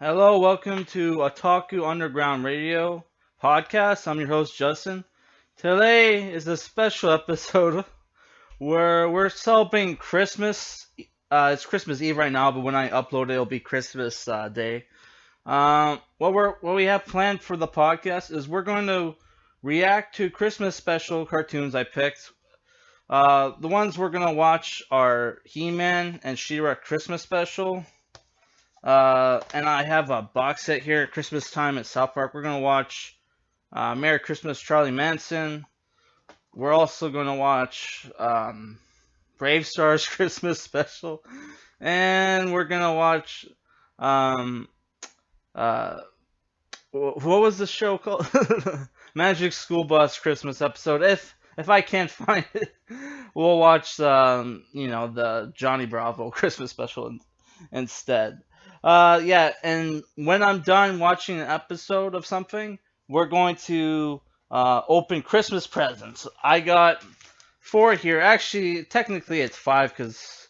Hello, welcome to Otaku Underground Radio podcast. I'm your host, Justin. Today is a special episode where we're celebrating Christmas. It's Christmas Eve right now, but when I upload it, it'll be Christmas Day. What we have planned for the podcast is we're going to react to Christmas special cartoons I picked. The ones we're gonna watch are He-Man and She-Ra Christmas special. And I have a box set here at Christmas time at South Park. We're gonna watch Merry Christmas, Charlie Manson. We're also gonna watch Bravestarr's Christmas special, and we're gonna watch um, uh, what was the show called? Magic School Bus Christmas episode. If I can't find it, we'll watch the Johnny Bravo Christmas special instead. Yeah, and when I'm done watching an episode of something, we're going to open Christmas presents. I got four here. Actually, technically it's five because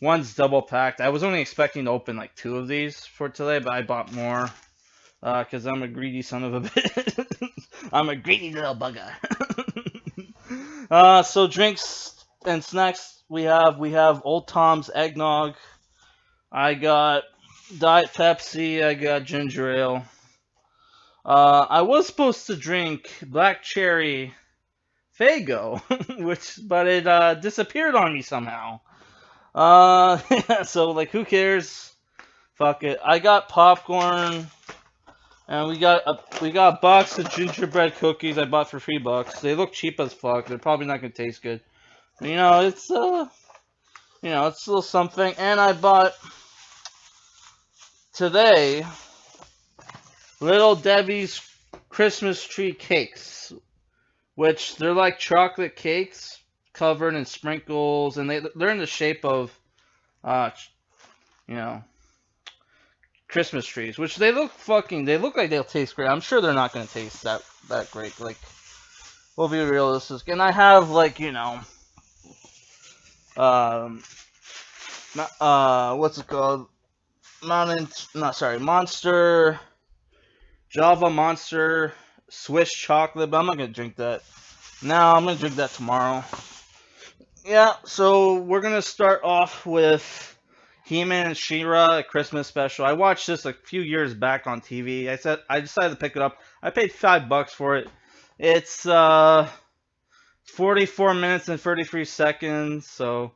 one's double packed. I was only expecting to open like two of these for today, but I bought more because I'm a greedy son of a bitch. I'm a greedy little bugger. So drinks and snacks we have Old Tom's eggnog. I got Diet Pepsi. I got ginger ale. I was supposed to drink black cherry Fago, but it disappeared on me somehow. Yeah, so like, who cares? Fuck it. I got popcorn, and we got a box of gingerbread cookies I bought for $3. They look cheap as fuck. They're probably not gonna taste good. But, it's a little something. And I bought today Little Debbie's Christmas tree cakes, which they're like chocolate cakes covered in sprinkles, and they're in the shape of, uh, you know, Christmas trees, which they look like they'll taste great. I'm sure they're not gonna taste that great. Like, we'll be realistic. And I have um, what's it called? Monster. Java Monster Swiss chocolate, but I'm not gonna drink that. Now I'm gonna drink that tomorrow. Yeah, so we're gonna start off with He-Man and She-Ra, a Christmas special. I watched this a few years back on TV. I decided to pick it up. I paid $5 for it. It's 44 minutes and 33 seconds, so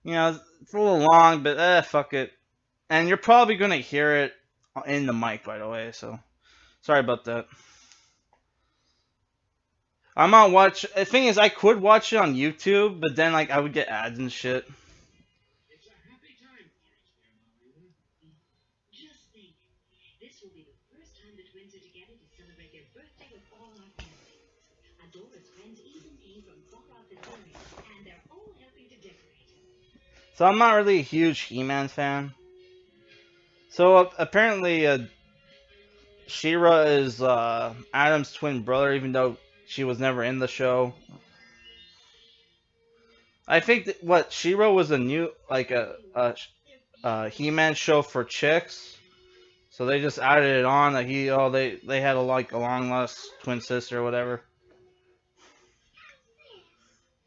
it's a little long, but fuck it. And you're probably gonna hear it in the mic, by the way. So sorry about that. I'm not watch. The thing is, I could watch it on YouTube, but then like I would get ads and shit. So I'm not really a huge He-Man fan. So apparently, She-Ra is Adam's twin brother, even though she was never in the show. I think that what She-Ra was a new like a He-Man show for chicks, so they just added it on that they had a long lost twin sister or whatever.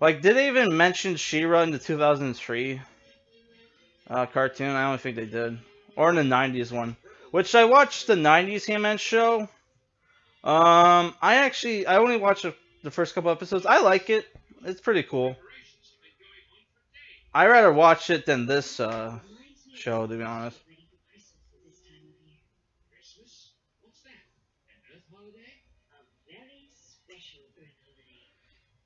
Like, did they even mention She-Ra in the 2003 cartoon? I don't think they did, or in the 90s one. Which I watched the 90s He-Man show. I only watched the first couple episodes. I like it. It's pretty cool. I rather watch it than this show, to be honest.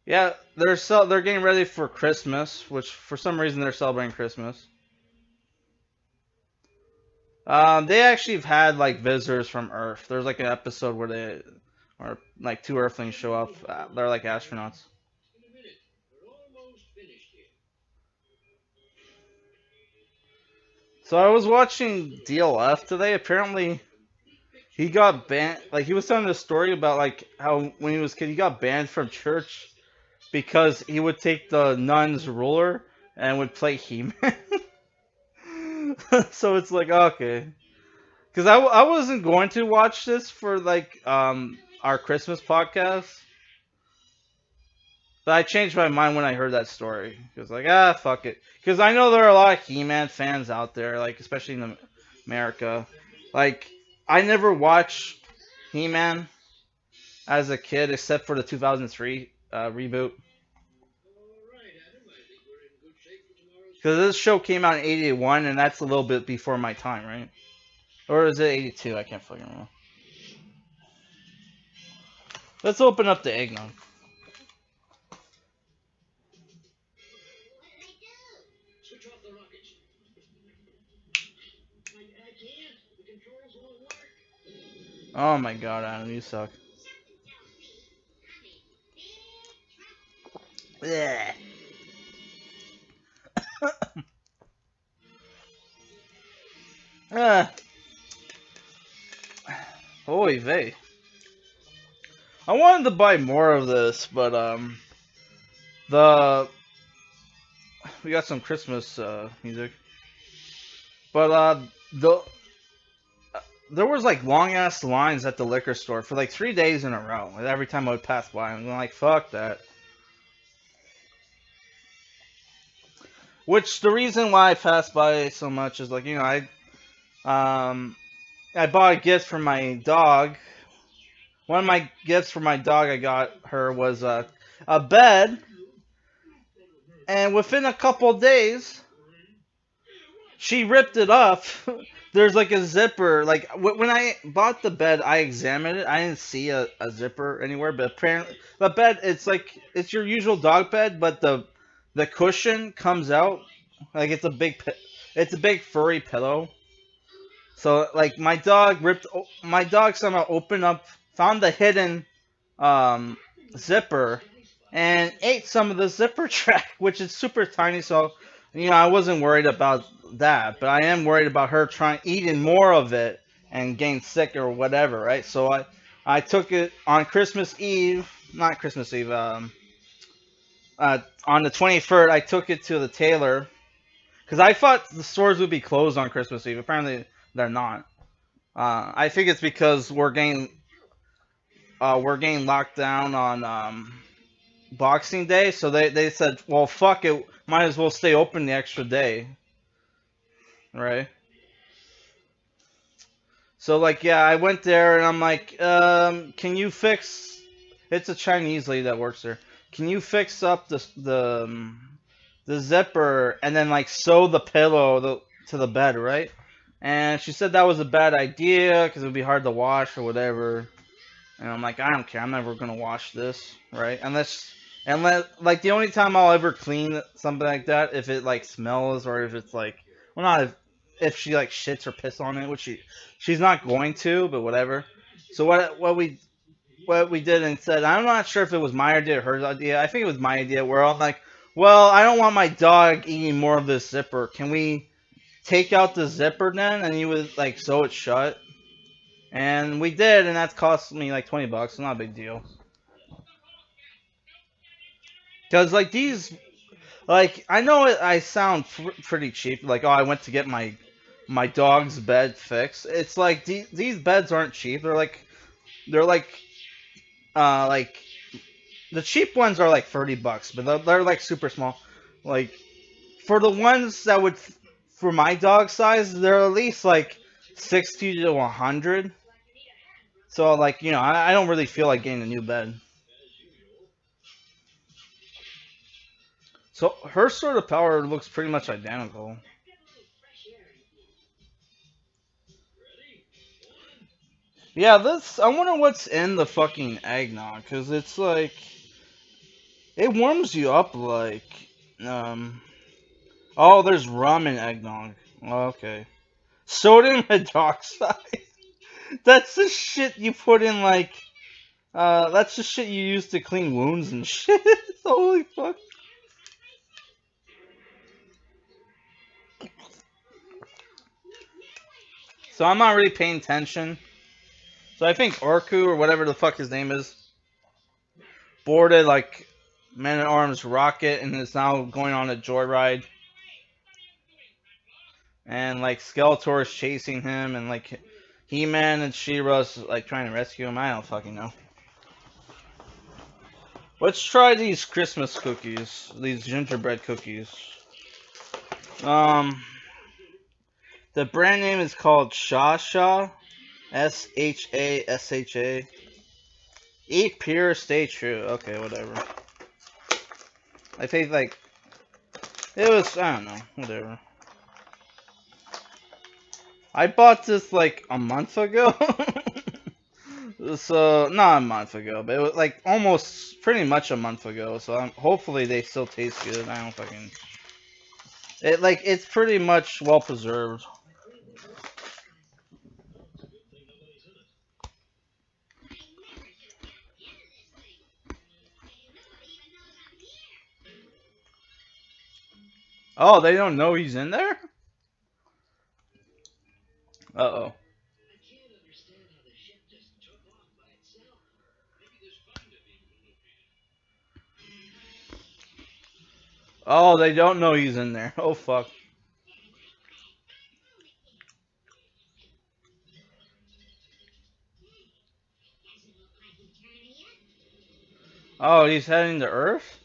Yeah, they're getting ready for Christmas, which for some reason they're celebrating Christmas. They actually have had like visitors from Earth. There's like an episode or like two Earthlings show up. They're like astronauts. So I was watching DLF today. Apparently, he got banned. Like, he was telling a story about like how when he was a kid he got banned from church because he would take the nun's ruler and would play He-Man. So it's like, okay. Because I wasn't going to watch this for like our Christmas podcast, but I changed my mind when I heard that story. Because like fuck it. Because I know there are a lot of He-Man fans out there, like especially in America. Like I never watched He-Man as a kid except for the 2003 reboot. Because this show came out in '81, and that's a little bit before my time, right? Or is it '82? I can't fucking remember. Let's open up the eggnog. Oh my god, Adam, you suck. Blech. Ah, holy vey. I wanted to buy more of this, but the we got some Christmas music, but the there was like long ass lines at the liquor store for like 3 days in a row. And every time I would pass by, I'm like, fuck that. Which the reason why I passed by so much is like um I bought a gift for my dog. One of my gifts for my dog I got her was a bed, and within a couple of days she ripped it up. There's like a zipper. Like when I bought the bed, I examined it. I didn't see a zipper anywhere, but apparently the bed it's like it's your usual dog bed, but the cushion comes out like it's a big furry pillow. So like my dog somehow opened up, found the hidden um, zipper, and ate some of the zipper track, which is super tiny. So I wasn't worried about that, but I am worried about her trying eating more of it and getting sick or whatever, right? So I took it on Christmas Eve, not Christmas Eve, on the 23rd. I took it to the tailor because I thought the stores would be closed on Christmas Eve. Apparently, they're not. I think it's because we're getting locked down on Boxing Day, so they said, well, fuck it, might as well stay open the extra day, right? So like, yeah, I went there and I'm like, can you fix? It's a Chinese lady that works there. Can you fix up the zipper and then like sew the pillow to the bed, right? And she said that was a bad idea because it would be hard to wash or whatever. And I'm like, I don't care. I'm never gonna wash this, right? Unless, like, the only time I'll ever clean something like that if it like smells or if it's like, well, not if she like shits or piss on it, which she's not going to, but whatever. So what we did instead, I'm not sure if it was my idea or her idea. I think it was my idea. Where I'm like, well, I don't want my dog eating more of this zipper. Can we take out the zipper then, and you would like sew it shut? And we did, and that's cost me like $20. So not a big deal. Cause like these, like I know I sound pretty cheap. Like, oh, I went to get my dog's bed fixed. It's like these beds aren't cheap. They're like like the cheap ones are like $30, but they're like super small. Like for the ones that would for my dog size, they're at least like 60 to 100. So like I don't really feel like getting a new bed. So her sort of power looks pretty much identical. Yeah, this. I wonder what's in the fucking eggnog, cause it's like it warms you up like. Um. Oh, there's rum in eggnog. Oh, okay. Sodium hydroxide. That's the shit you put in like. That's the shit you use to clean wounds and shit. Holy fuck. So I'm not really paying attention. So I think Orku or whatever the fuck his name is boarded like Man at Arms rocket and is now going on a joyride. And like Skeletor is chasing him, and like He-Man and She-Ra's like trying to rescue him. I don't fucking know. Let's try these Christmas cookies. These gingerbread cookies. Um, the brand name is called Shasha. Shasha. Eat pure, stay true. Okay, whatever. I think like it was. I don't know. Whatever. I bought this like a month ago. So not a month ago, but it was like almost pretty much a month ago. So hopefully they still taste good. I don't fucking. It's pretty much well preserved. Oh, they don't know he's in there? Uh-oh. Oh, they don't know he's in there. Oh, fuck. Oh, he's heading to Earth?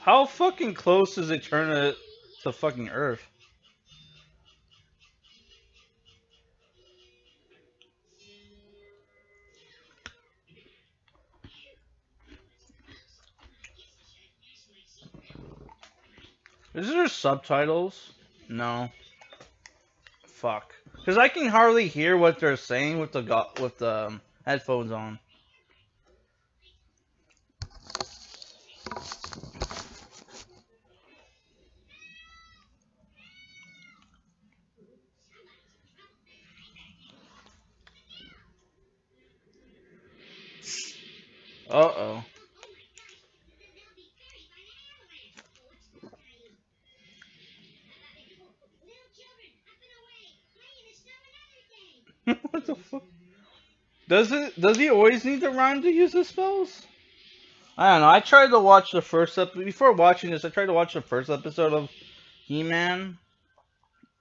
How fucking close is it to fucking Earth? Is there subtitles? No. Fuck. Because I can hardly hear what they're saying with the headphones on. Uh-oh. What the fuck? Does he always need to rhyme to use his spells? I don't know. I tried to watch the first before watching this. I tried to watch the first episode of He-Man,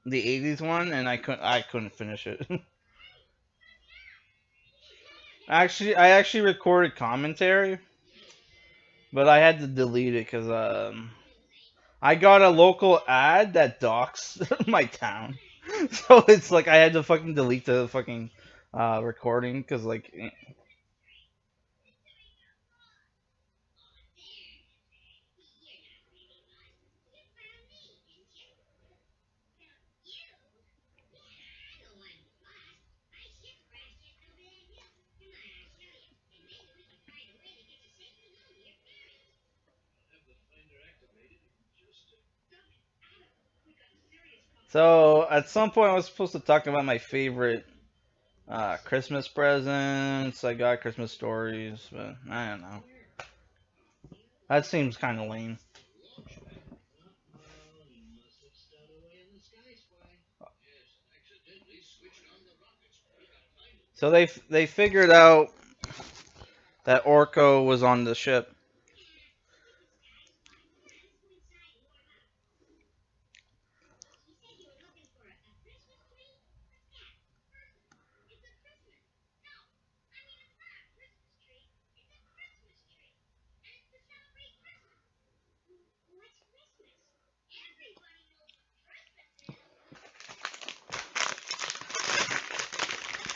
the '80s one, and I couldn't finish it. I actually recorded commentary, but I had to delete it because I got a local ad that docks my town, so it's like I had to fucking delete the fucking recording because like. So at some point I was supposed to talk about my favorite Christmas presents. I got Christmas stories, but I don't know. That seems kind of lame. So they figured out that Orko was on the ship.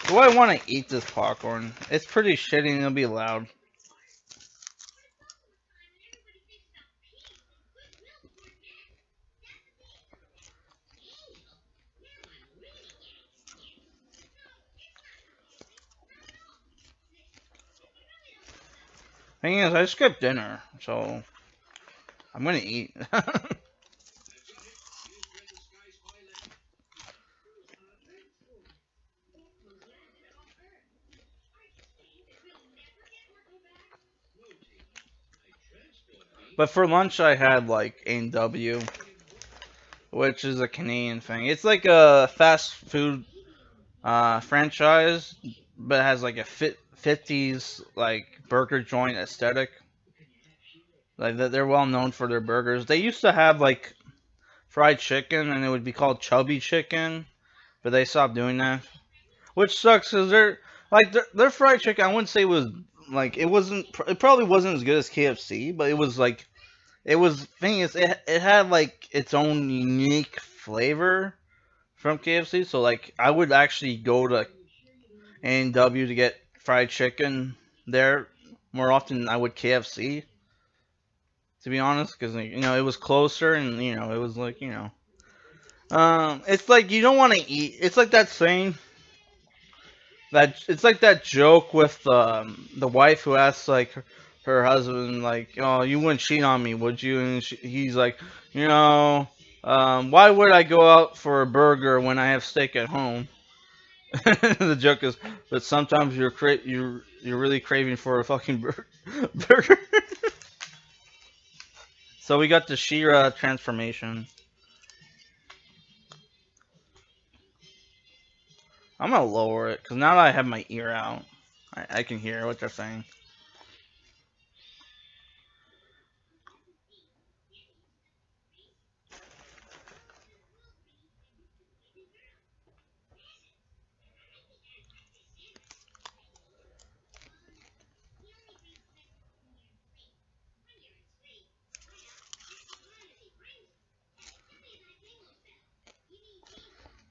Do I want to eat this popcorn? It's pretty shitty and it'll be loud. Thing is, I skipped dinner, so I'm gonna eat. But for lunch, I had like A&W, which is a Canadian thing. It's like a fast food franchise, but it has like a '50s like burger joint aesthetic. Like they're well known for their burgers. They used to have like fried chicken, and it would be called chubby chicken, but they stopped doing that, which sucks because their fried chicken. I wouldn't say was like it wasn't. It probably wasn't as good as KFC, but it was like it was. Thing is, it had like its own unique flavor from KFC. So like I would actually go to A&W to get fried chicken there more often than I would KFC. To be honest, because it was closer, and it was like it's like you don't want to eat. It's like that saying that it's like that joke with the wife who asks like her husband like, "Oh, you wouldn't cheat on me, would you?" And he's like, you know, why would I go out for a burger when I have steak at home? The joke is, but sometimes you're really craving for a fucking burger. So we got the Shira transformation. I'm gonna lower it because now that I have my ear out, I can hear what they're saying.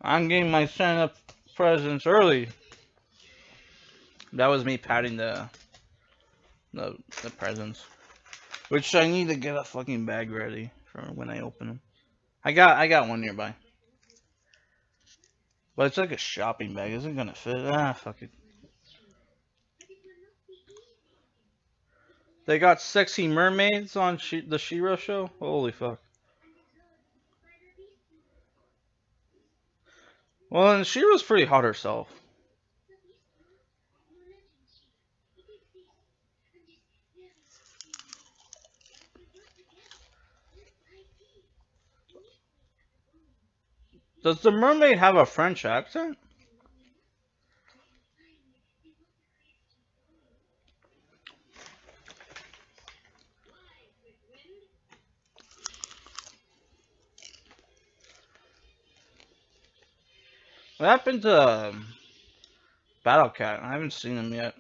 I'm getting my Santa presents early. That was me patting the presents, which I need to get a fucking bag ready for when I open them. I got one nearby, but it's like a shopping bag. Isn't gonna fit. Fuck it. They got sexy mermaids on the Shira show. Holy fuck. Well, and Shira's pretty hot herself. Does the mermaid have a French accent? What happened to Battle Cat? I haven't seen him yet.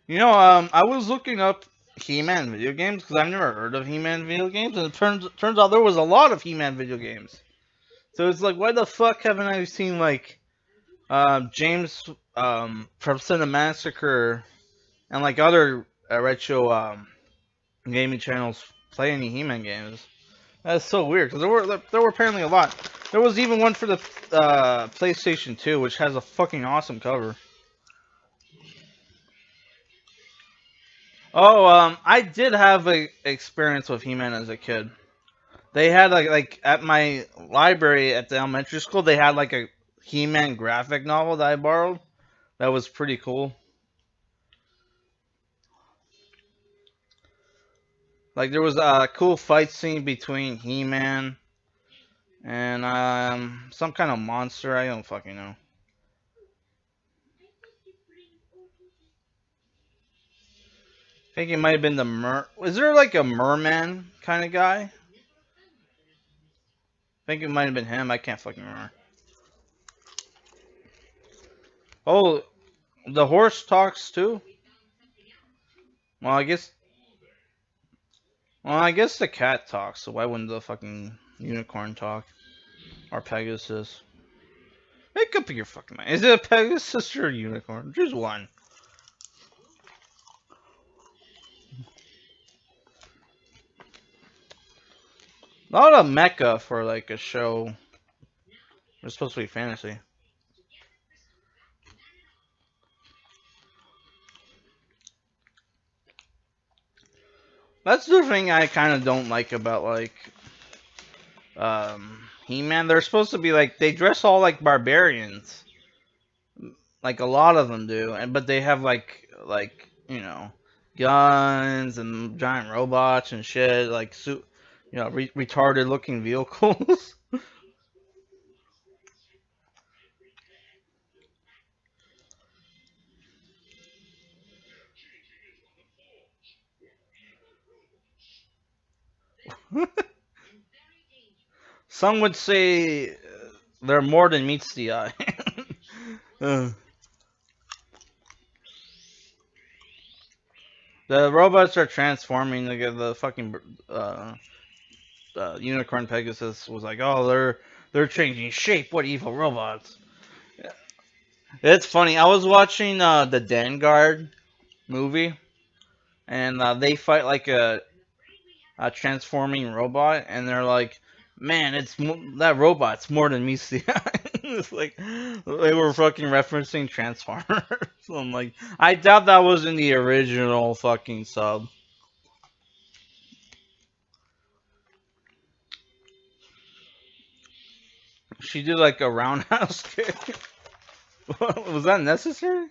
I was looking up He-Man video games because I've never heard of He-Man video games, and it turns out there was a lot of He-Man video games. So it's like, why the fuck haven't I seen like James from Cinemassacre and like other retro gaming channels play any He-Man games? That's so weird because there were apparently a lot. There was even one for the PlayStation 2, which has a fucking awesome cover. Oh, I did have a experience with He-Man as a kid. They had like at my library at the elementary school, they had like a He-Man graphic novel that I borrowed. That was pretty cool. Like there was a cool fight scene between He-Man and some kind of monster. I don't fucking know. I think it might have been the Is there like a merman kind of guy? I think it might have been him. I can't fucking remember. Oh, the horse talks too. Well, I guess. Well, I guess the cat talks. So why wouldn't the fucking unicorn talk or Pegasus? Make up your fucking mind. Is it a Pegasus or a unicorn? Choose one. A lot of mecha for like a show. It's supposed to be fantasy. That's the thing I kind of don't like about like He-Man. They're supposed to be like they dress all like barbarians, like a lot of them do, and but they have like guns and giant robots and shit, like retarded looking vehicles. Some would say they're more than meets the eye. Uh, the robots are transforming. The fucking unicorn Pegasus was like, oh, they're changing shape. What evil robots? It's funny. I was watching the Vanguard movie, and they fight like a transforming robot, and they're like, man, that robot's more than meets the eye. It's like they were fucking referencing Transformers. So I'm like, I doubt that was in the original fucking sub. She did like a roundhouse kick. Was that necessary?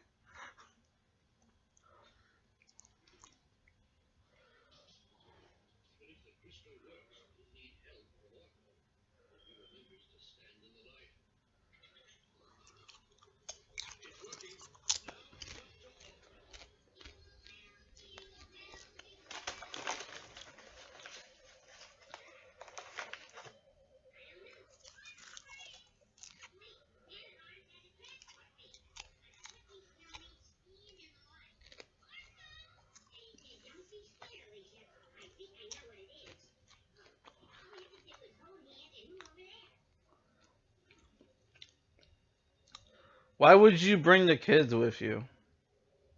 Why would you bring the kids with you,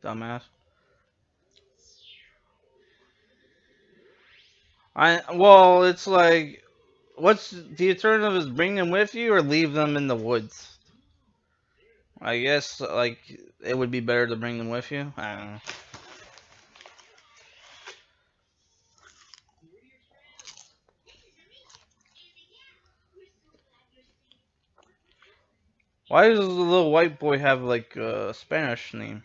dumbass? Well, it's like, what's the alternative? Is bring them with you or leave them in the woods? I guess like it would be better to bring them with you. I don't know. Why does the little white boy have like a Spanish name?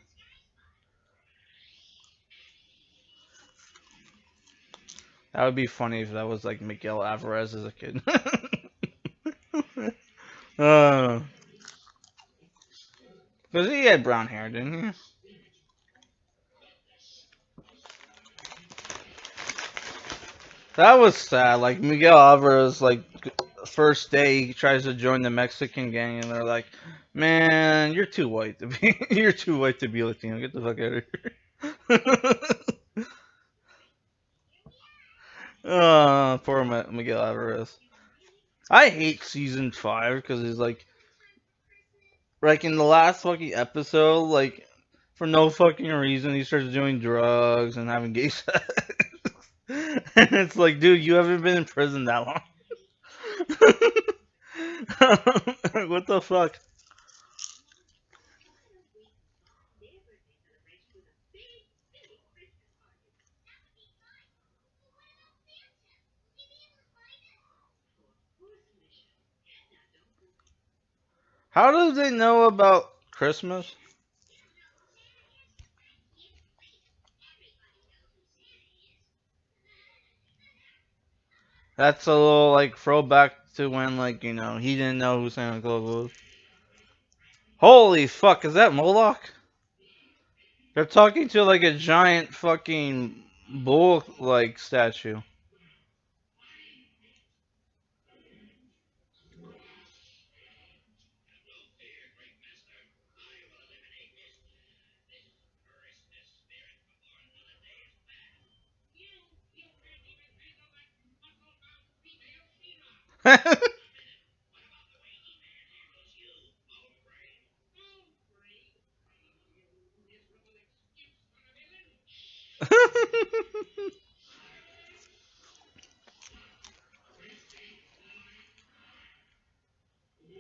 That would be funny if that was like Miguel Alvarez as a kid. uh, Cause he had brown hair, didn't he? That was sad. Like Miguel Alvarez, like first day he tries to join the Mexican gang, and they're like, "Man, you're too white to be. You're too white to be Latino. Get the fuck out of here." Poor Miguel Alvarez. I hate season 5 because he's like in the last fucking episode, like for no fucking reason, he starts doing drugs and having gay sex. And it's like, dude, you haven't been in prison that long. What the fuck? How do they know about Christmas? That's a little like throwback to when he didn't know who Santa Claus was. Holy fuck, is that Moloch? They're talking to like a giant fucking bull like statue.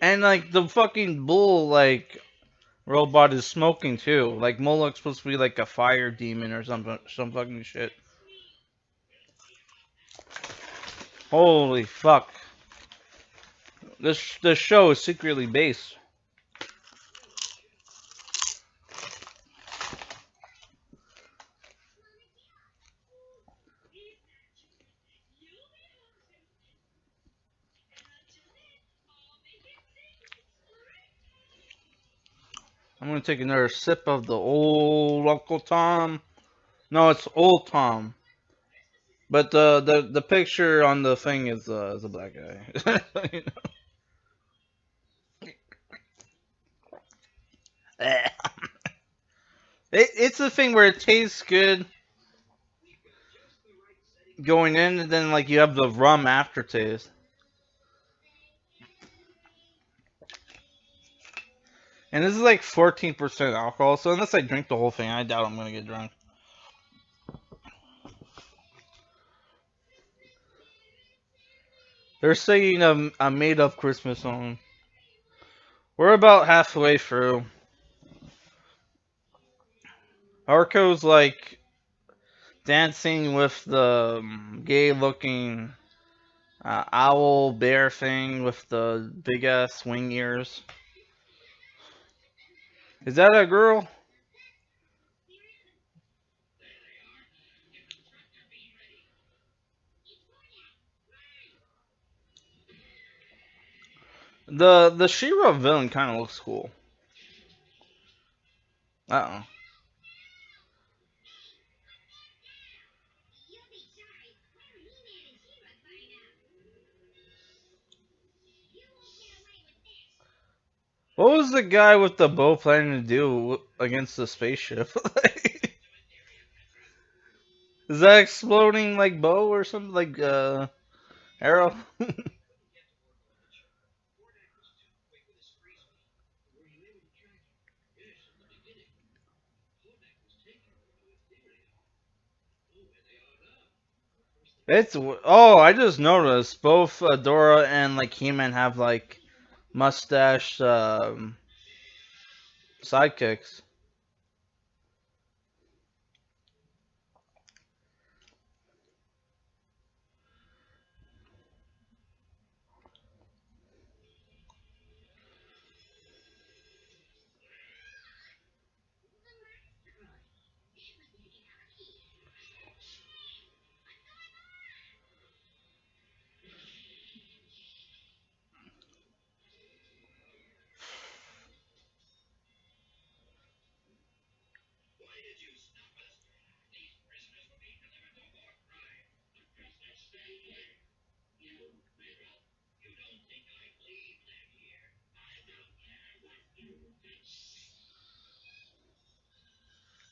And like the fucking bull like robot is smoking too. Like Moloch's supposed to be like a fire demon or something, some fucking shit. Holy fuck! This show is secretly based. I'm gonna take another sip of the old Uncle Tom. No, it's Old Tom. But the picture on the thing is a black guy. You know? It's a thing where it tastes good going in, and then like you have the rum aftertaste. And this is like 14% alcohol, so unless I drink the whole thing, I doubt I'm gonna get drunk. They're singing a made up Christmas song. We're about halfway through. Arco's like dancing with the gay looking owl bear thing with the big ass wing ears. Is that a girl? The She-Ra villain kind of looks cool. Uh oh. What was the guy with the bow planning to do against the spaceship? Is that exploding like bow or something like arrow? It's I just noticed both Dora and like He-Man have like mustache sidekicks.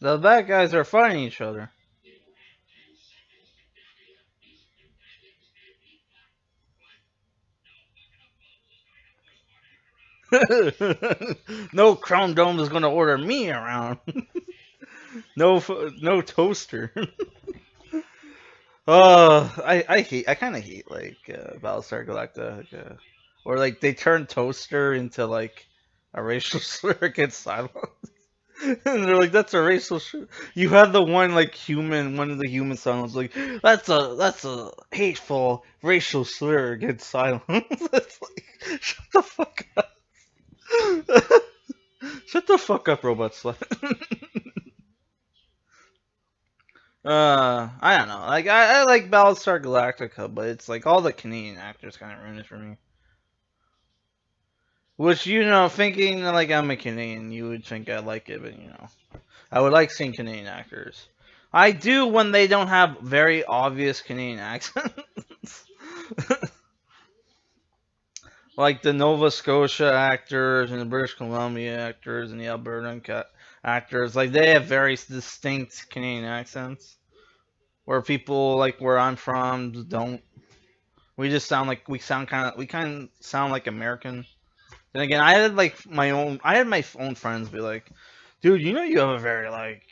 The bad guys are fighting each other. No Chrome Dome is gonna order me around. No toaster. I kind of hate like Battlestar Galactica, or like they turn toaster into like a racial slur against silence. And they're like, that's a racial slur. You had the one like human, one of the human silence like, that's a hateful racial slur against silence. It's like, shut the fuck up. Shut the fuck up, robot slut. I don't know. Like I like Battlestar Galactica, but it's like all the Canadian actors kind of ruin it for me. Which thinking like I'm a Canadian, you would think I like it, but I would like seeing Canadian actors. I do when they don't have very obvious Canadian accents. Like the Nova Scotia actors and the British Columbia actors and the Alberta actors, like they have very distinct Canadian accents. Where people like where I'm from don't. We just sound like we kind of sound like American. Then again, I had my own friends be like, dude, you have a very like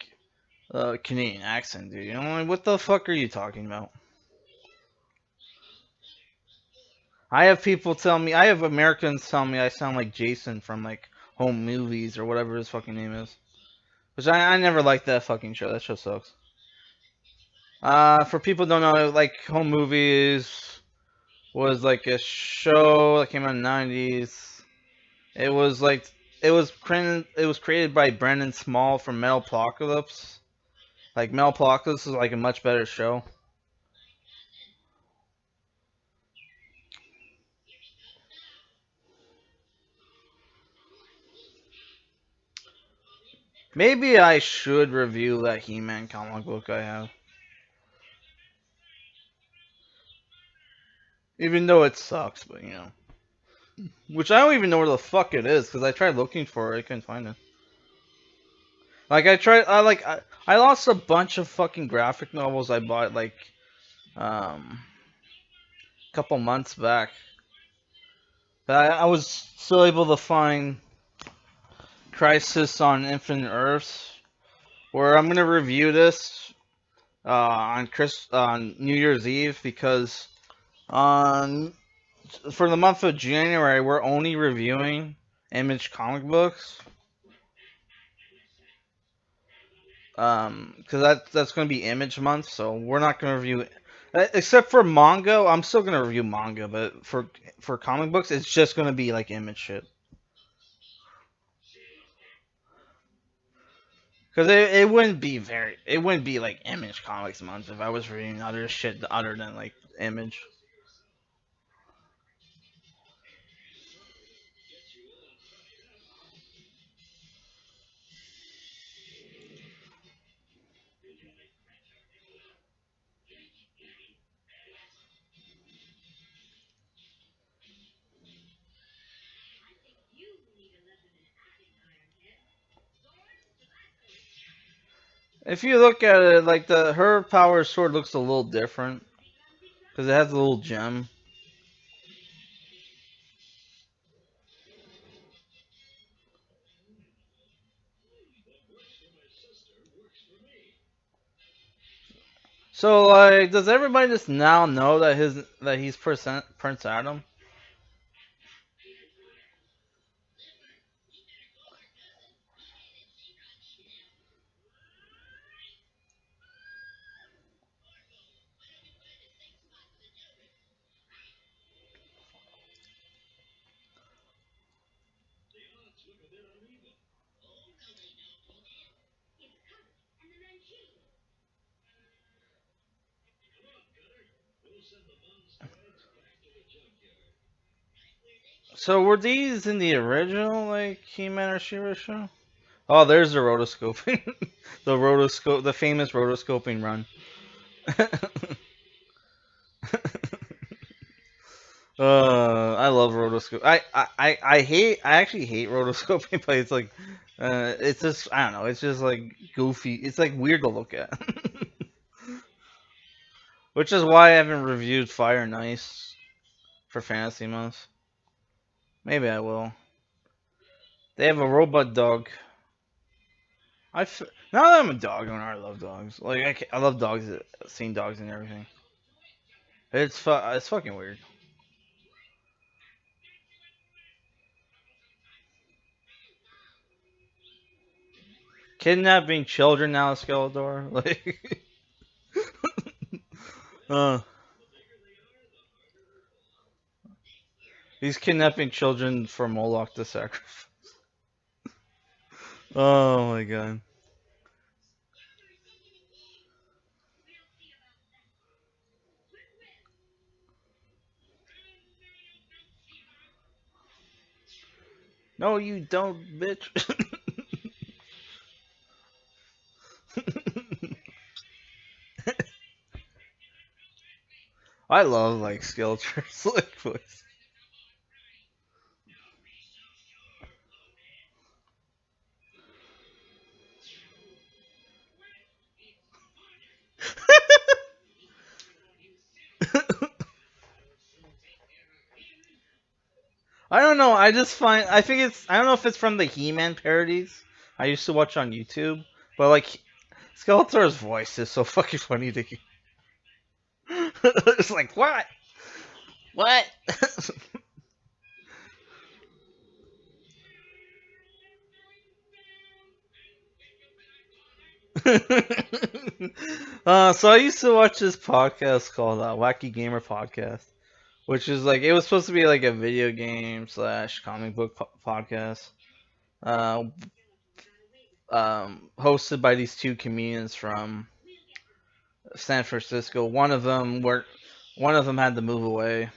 Canadian accent, dude. I'm like, what the fuck are you talking about? I have people tell me, I have Americans tell me I sound like Jason from like Home Movies or whatever his fucking name is. Which I never liked that fucking show. That show sucks. For people who don't know, like Home Movies was like a show that came out in the 90s. It was like it was created by Brendan Small from Metalocalypse. Like Metalocalypse is like a much better show. Maybe I should review that He-Man comic book I have. Even though it sucks, but you know. Which I don't even know where the fuck it is, because I tried looking for it, I couldn't find it. Like I lost a bunch of fucking graphic novels I bought like a couple months back. But I was still able to find Crisis on Infinite Earths, where I'm gonna review this on New Year's Eve, because on for the month of January we're only reviewing Image comic books. Because that's going to be Image month, so we're not going to review except for manga. I'm still going to review manga, but for comic books, it's just going to be like Image shit. Because it wouldn't be like Image Comics month if I was reading other shit other than like Image. If you look at it, like her power sword looks a little different because it has a little gem. So like, does everybody just now know that he's Prince Adam? So were these in the original like He-Man or She-Ra show? Oh, there's the rotoscoping, the famous rotoscoping run. I love rotoscope. I actually hate rotoscoping, but it's like, it's just I don't know. It's just like goofy. It's like weird to look at. Which is why I haven't reviewed Fire and Ice for Fantasy Month. Maybe I will. They have a robot dog. Now that I'm a dog owner, I love dogs. Like I love dogs. Seeing dogs and everything. It's fucking weird. Kidnapping children now, Skeletor. Like, uh, he's kidnapping children for Moloch to sacrifice. Oh my god. No, you don't, bitch. I love like Skeletor's like voice. I don't know. I think I don't know if it's from the He-Man parodies I used to watch on YouTube, but like Skeletor's voice is so fucking funny to hear. It's like what? What? So I used to watch this podcast called Wacky Gamer Podcast, which is like it was supposed to be like a video game slash comic book podcast, uh, hosted by these two comedians from San Francisco. One of them had to move away.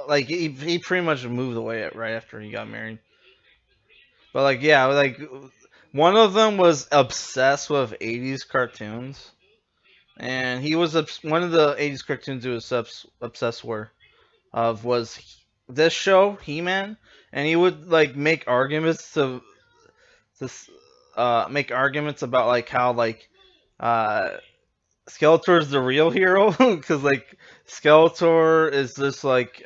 Like he pretty much moved away right after he got married. But like yeah, like one of them was obsessed with '80s cartoons, and he was one of the '80s cartoons he was obsessed with was this show He-Man, and he would like to make arguments about like how like uh Skeletor's the real hero because like Skeletor is just like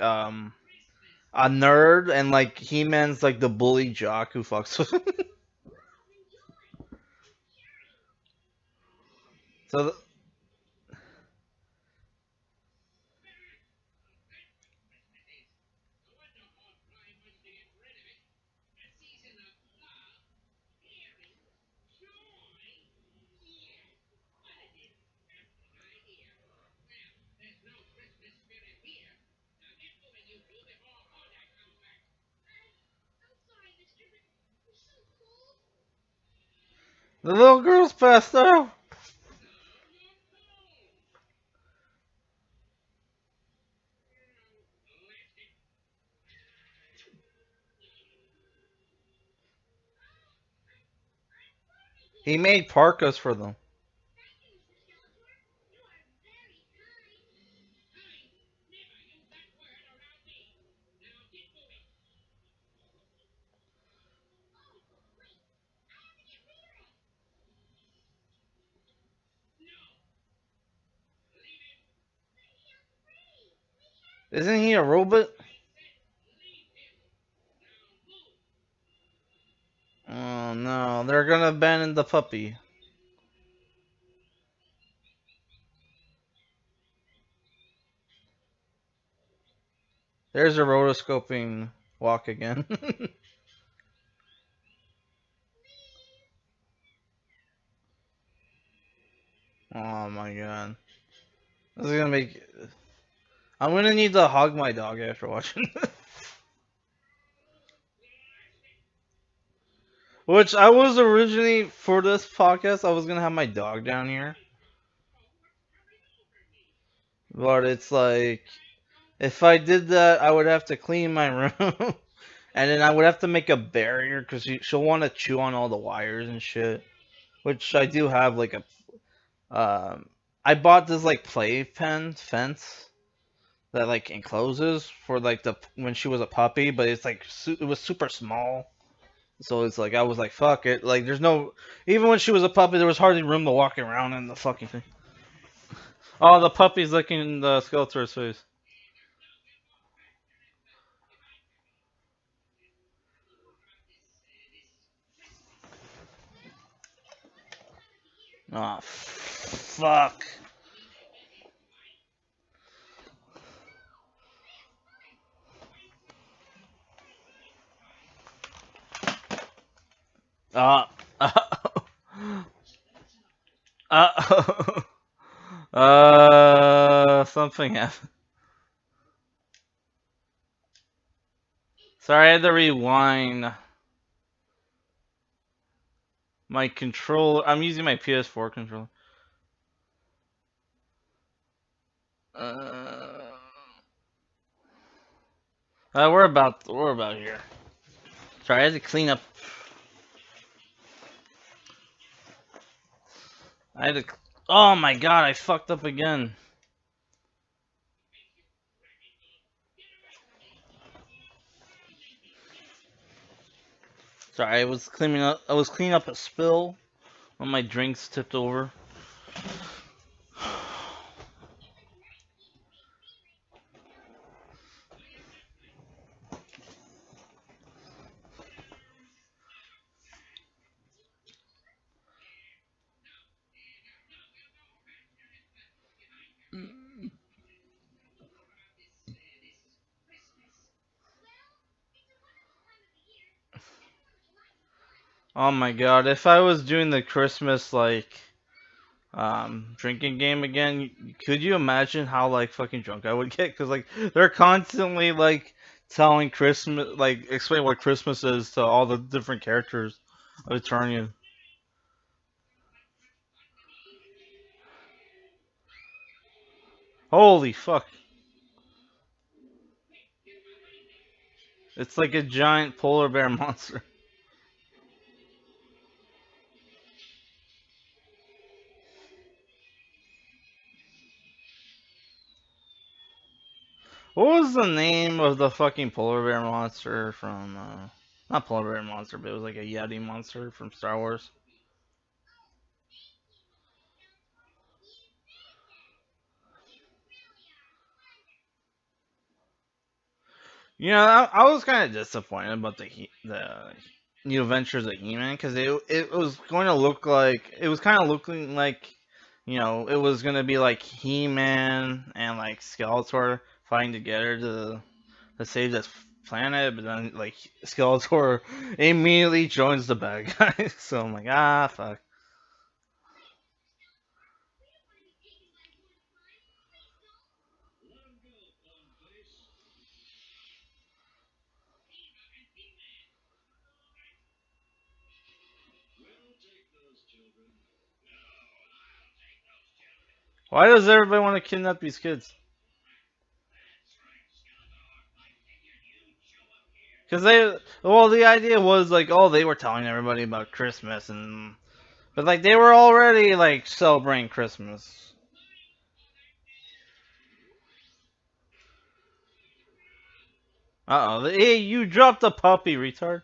a nerd and like He-Man's like the bully jock who fucks with him. So the little girl's passed out. He made parkas for them. Isn't he a robot? Oh no, they're gonna abandon the puppy. There's a rotoscoping walk again. Oh my god. This is gonna make. I'm gonna need to hug my dog after watching. Which I was originally for this podcast, I was gonna have my dog down here, but it's like if I did that, I would have to clean my room, and then I would have to make a barrier because she'll want to chew on all the wires and shit. Which I do have like a I bought this like playpen fence that like encloses for like the when she was a puppy, but it's like it was super small. So it's like I was like, fuck it. Like there's no even when she was a puppy, there was hardly room to walk around in the fucking thing. Oh, the puppy's licking the Skeletor's face. Oh, fuck. Uh, uh, something happened. Sorry, I had to rewind my controller. I'm using my PS4 controller. Uh, we're about here. Sorry, I had to clean up. I had to. Oh my god, I fucked up again. Sorry, I was cleaning up. I was cleaning up a spill when my drinks tipped over. Oh my god, if I was doing the Christmas like drinking game again, could you imagine how like fucking drunk I would get? Cause like they're constantly like telling Christmas, like explain what Christmas is to all the different characters of Eternia. Holy fuck! It's like a giant polar bear monster. What was the name of the fucking polar bear monster from? Not polar bear monster, but it was like a yeti monster from Star Wars. You know, I was kind of disappointed about the new adventures of He-Man because it was going to look like it was kind of looking like it was going to be like He-Man and like Skeletor fighting together to save this planet, but then like Skeletor immediately joins the bad guys. So I'm like, ah, fuck. Why does everybody want to kidnap these kids? Because well, the idea was like, oh, they were telling everybody about Christmas but like they were already like celebrating Christmas. Uh oh. Hey, you dropped a puppy, retard.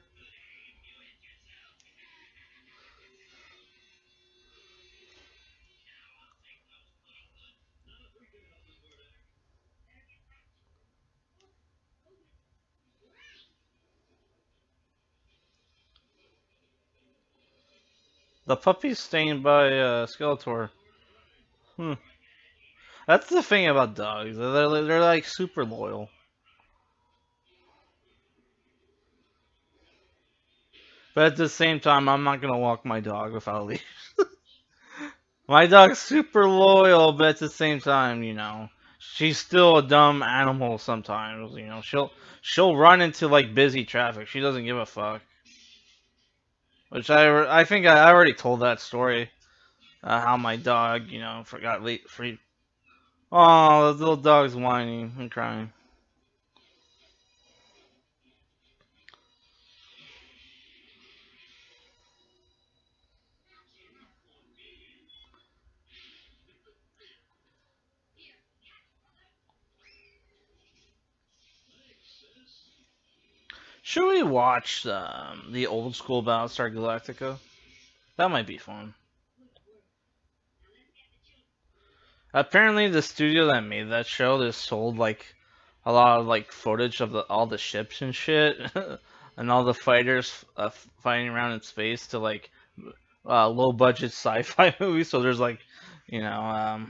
The puppy's staying by Skeletor. Hmm. That's the thing about dogs. They're like super loyal. But at the same time, I'm not gonna walk my dog without a leash. My dog's super loyal, but at the same time, she's still a dumb animal sometimes. She'll run into like busy traffic. She doesn't give a fuck. Which I think I already told that story. How my dog, forgot late free. Oh, the little dog's whining and crying. Should we watch the old school Battlestar Galactica? That might be fun. Apparently, the studio that made that show just sold like a lot of like footage of all the ships and shit, and all the fighters fighting around in space to like low budget sci-fi movies. So there's like, you know,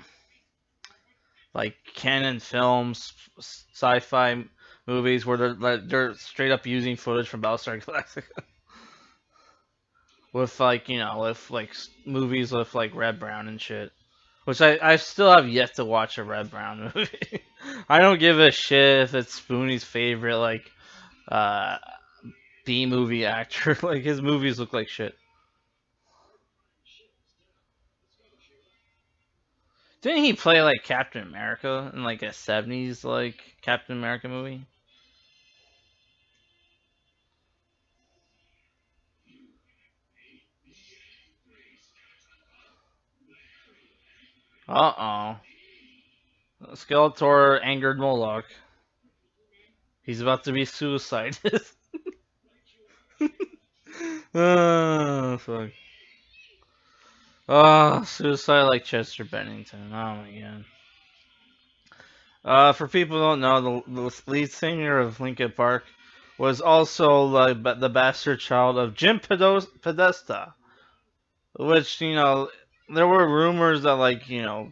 like canon films, sci-fi movies where they're straight up using footage from Battlestar Galactica with like with like movies with like Red Brown and shit. Which I still have yet to watch a Red Brown movie. I don't give a shit if it's Spoonie's favorite like uh B movie actor. Like his movies look like shit. Didn't he play like Captain America in like a '70s like Captain America movie? Uh oh. Skeletor angered Moloch. He's about to be suicided. Oh fuck. Oh, suicide like Chester Bennington. Oh my god. For people who don't know, the lead singer of Linkin Park was also the bastard child of Jim Podesta, which there were rumors that like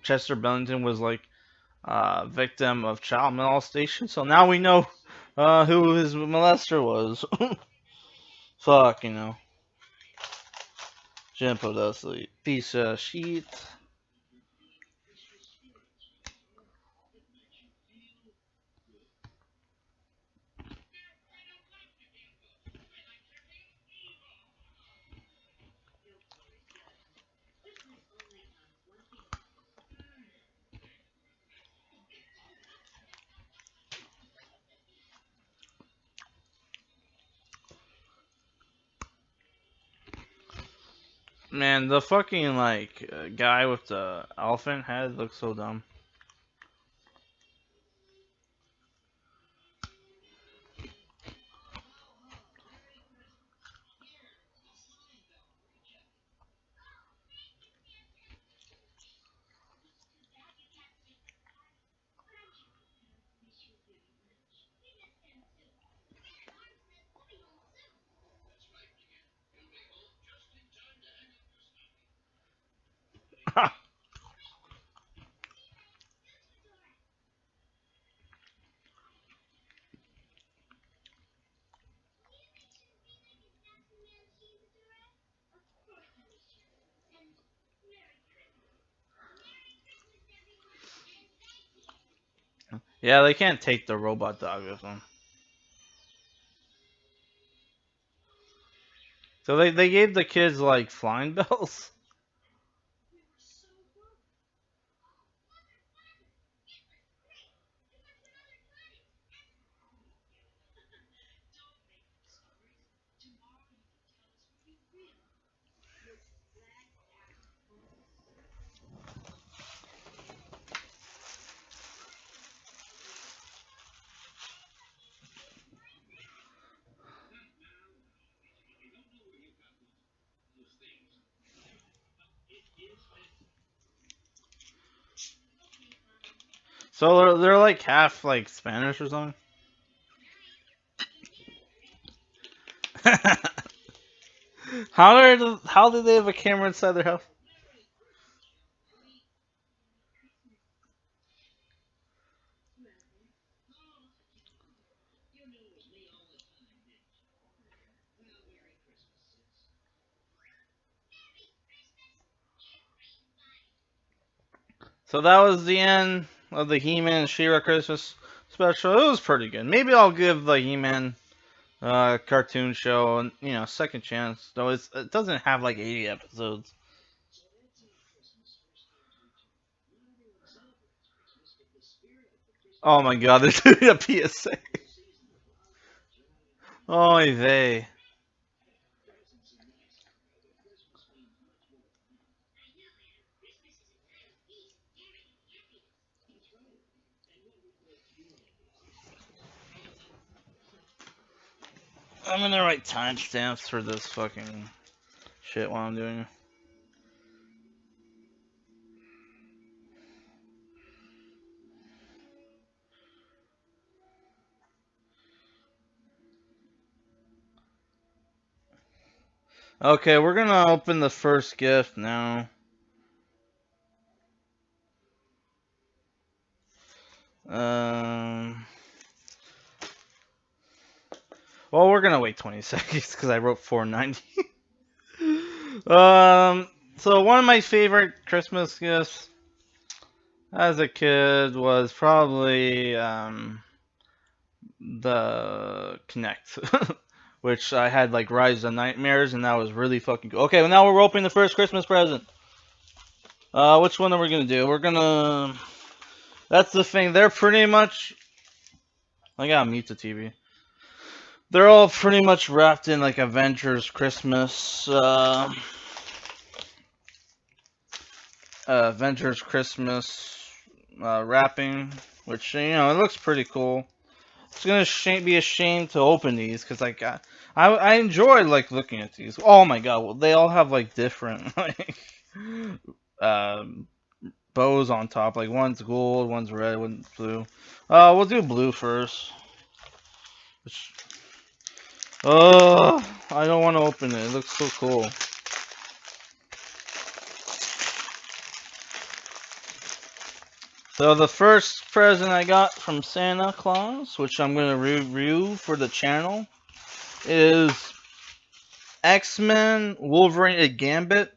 Chester Bennington was like victim of child molestation. So now we know who his molester was. Fuck. Shouldn't put us asleep. Piece of shit. Man, the fucking like guy with the elephant head looks so dumb. Yeah, they can't take the robot dog with them. So they gave the kids like flying bells. So they're like half like Spanish or something. How did they have a camera inside their house? So that was the end of the He-Man and She-Ra Christmas special. It was pretty good. Maybe I'll give the He-Man cartoon show and second chance. Though it doesn't have like 80 episodes. Oh my god, they're doing a PSA. Oh they. I'm gonna write timestamps for this fucking shit while I'm doing it. Okay, we're gonna open the first gift now. Um. Well, we're gonna wait 20 seconds because I wrote 490. So one of my favorite Christmas gifts as a kid was probably the Connect, which I had like Rise of Nightmares, and that was really fucking cool. Okay, well now we're opening the first Christmas present. Which one are we gonna do? We're gonna. That's the thing. They're pretty much. I gotta mute the TV. They're all pretty much wrapped in like Avengers Christmas. Avengers Christmas wrapping, which it looks pretty cool. It's gonna be a shame to open these because like I enjoy like looking at these. Oh my god, well, they all have like different like bows on top. Like one's gold, one's red, one's blue. We'll do blue first. Which, I don't want to open it. It looks so cool. So the first present I got from Santa Claus, which I'm gonna review for the channel, is X-Men Wolverine and Gambit,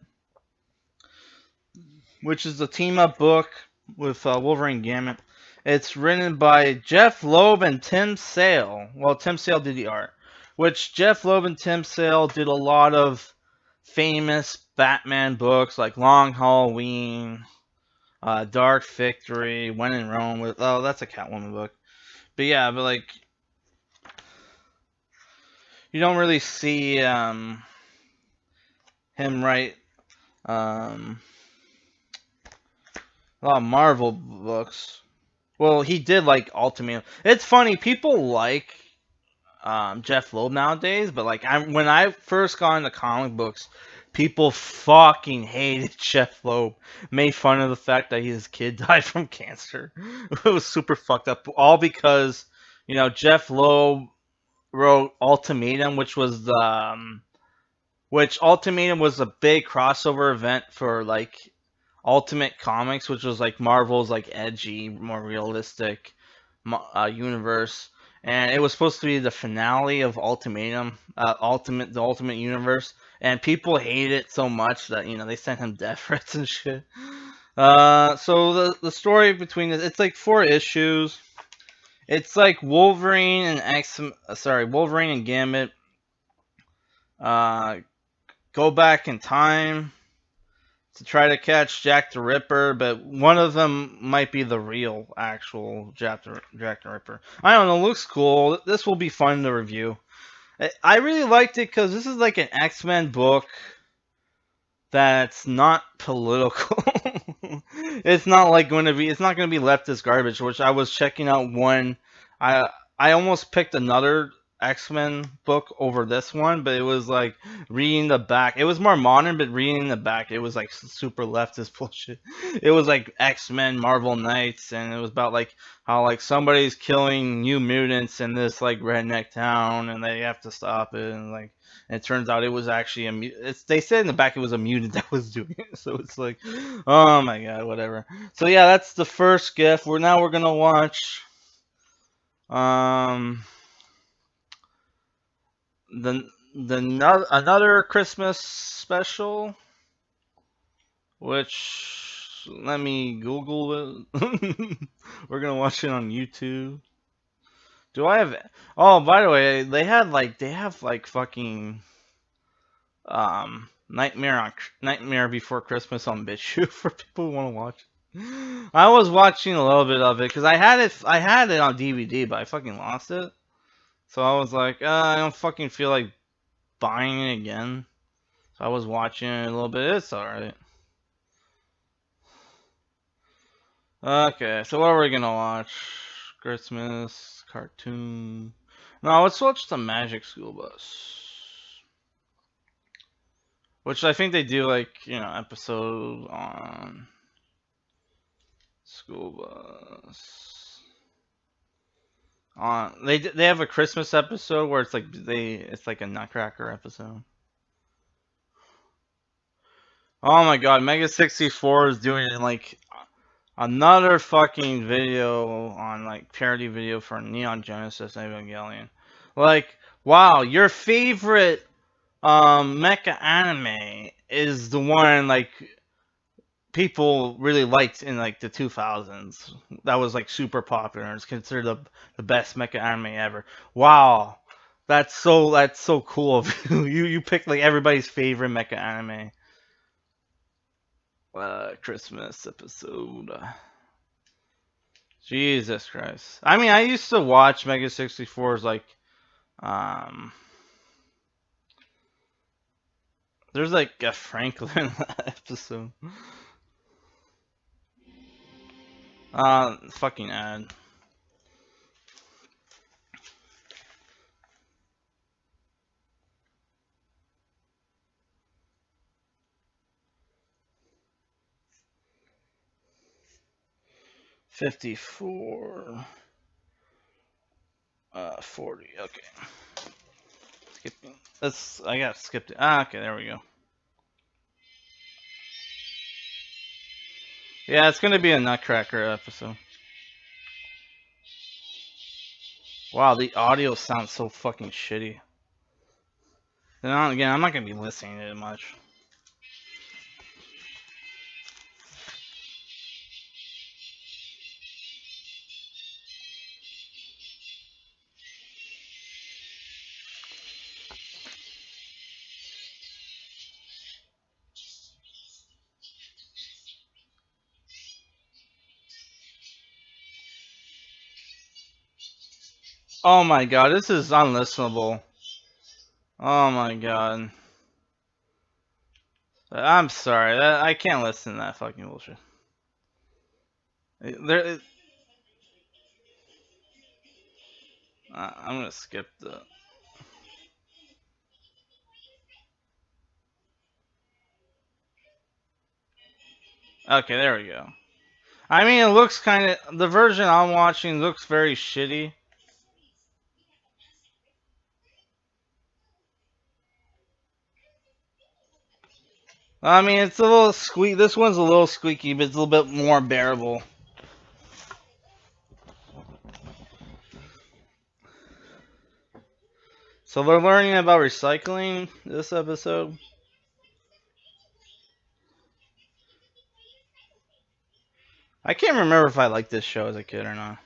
which is the team-up book with Wolverine and Gambit. It's written by Jeff Loeb and Tim Sale. Well, Tim Sale did the art, which Jeff Loeb and Tim Sale did a lot of famous Batman books like Long Halloween, Dark Victory, When in Rome. Oh, that's a Catwoman book. But yeah, but like you don't really see him write a lot of Marvel books. Well, he did like Ultimate. It's funny, people like Jeff Loeb nowadays, but like when I first got into comic books, people fucking hated Jeff Loeb. Made fun of the fact that his kid died from cancer. It was super fucked up, all because Jeff Loeb wrote Ultimatum, which Ultimatum was a big crossover event for like Ultimate Comics, which was like Marvel's like edgy, more realistic universe, and it was supposed to be the finale of Ultimatum, the Ultimate Universe, and people hated it so much that they sent him death threats and shit. So the story between it's like 4 issues. It's like Wolverine and Gambit go back in time to try to catch Jack the Ripper, but one of them might be the real, actual Jack the Ripper. I don't know, looks cool. This will be fun to review. I really liked it because this is like an X-Men book that's not political. It's not like it's not going to be leftist garbage, which I was checking out one. I almost picked another X-Men book over this one, but it was like reading the back. It was more modern, but reading the back, it was like super leftist bullshit. It was like X-Men Marvel Knights, and it was about like how like somebody's killing New Mutants in this like redneck town, and they have to stop it, and like and it turns out it was actually they said in the back it was a mutant that was doing it, so it's like, oh my god, whatever. So yeah, that's the first gift. We're gonna watch the another Christmas special, which let me Google it. We're gonna watch it on YouTube. Do I have? Oh, by the way, they have like fucking Nightmare Before Christmas on BitChute for people who want to watch. I was watching a little bit of it because I had it on DVD, but I fucking lost it. So I was like, I don't fucking feel like buying it again. So I was watching it a little bit. It's alright. Okay, so what are we gonna watch? Christmas cartoon. No, let's watch the Magic School Bus. Which I think they do like, episode on School Bus. They have a Christmas episode where it's like a Nutcracker episode. Oh my god, Mega 64 is doing like another fucking video on like parody video for Neon Genesis Evangelion. Like, wow, your favorite mecha anime is the one like people really liked in like the 2000s. That was like super popular and it's considered the best mecha anime ever. Wow. That's so cool of you. You picked like everybody's favorite mecha anime. Christmas episode. Jesus Christ. I mean, I used to watch Mega 64's like there's like a Franklin episode. Fucking ad. $54. 40. Okay. Skipping. I got skipped it. Okay, there we go. Yeah, it's gonna be a Nutcracker episode. Wow, the audio sounds so fucking shitty. Then again, I'm not gonna be listening to it much. Oh my god, this is unlistenable. Oh my god. I'm sorry, I can't listen to that fucking bullshit. There, I'm gonna skip the. Okay, there we go. I mean, it looks kind of. The version I'm watching looks very shitty. I mean, it's a little squeak. This one's a little squeaky, but it's a little bit more bearable. So we're learning about recycling this episode. I can't remember if I liked this show as a kid or not.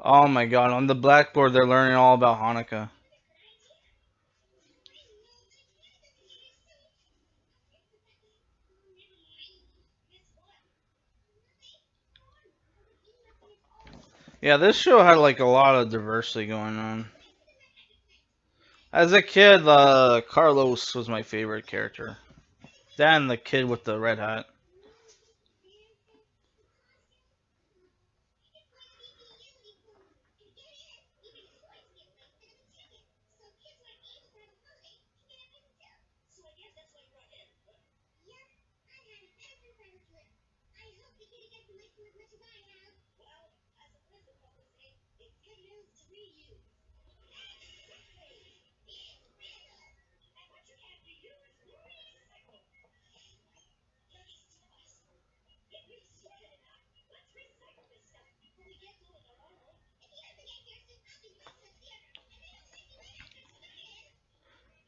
Oh my god, on the blackboard they're learning all about Hanukkah. Yeah, this show had like a lot of diversity going on. As a kid, Carlos was my favorite character. Then the kid with the red hat.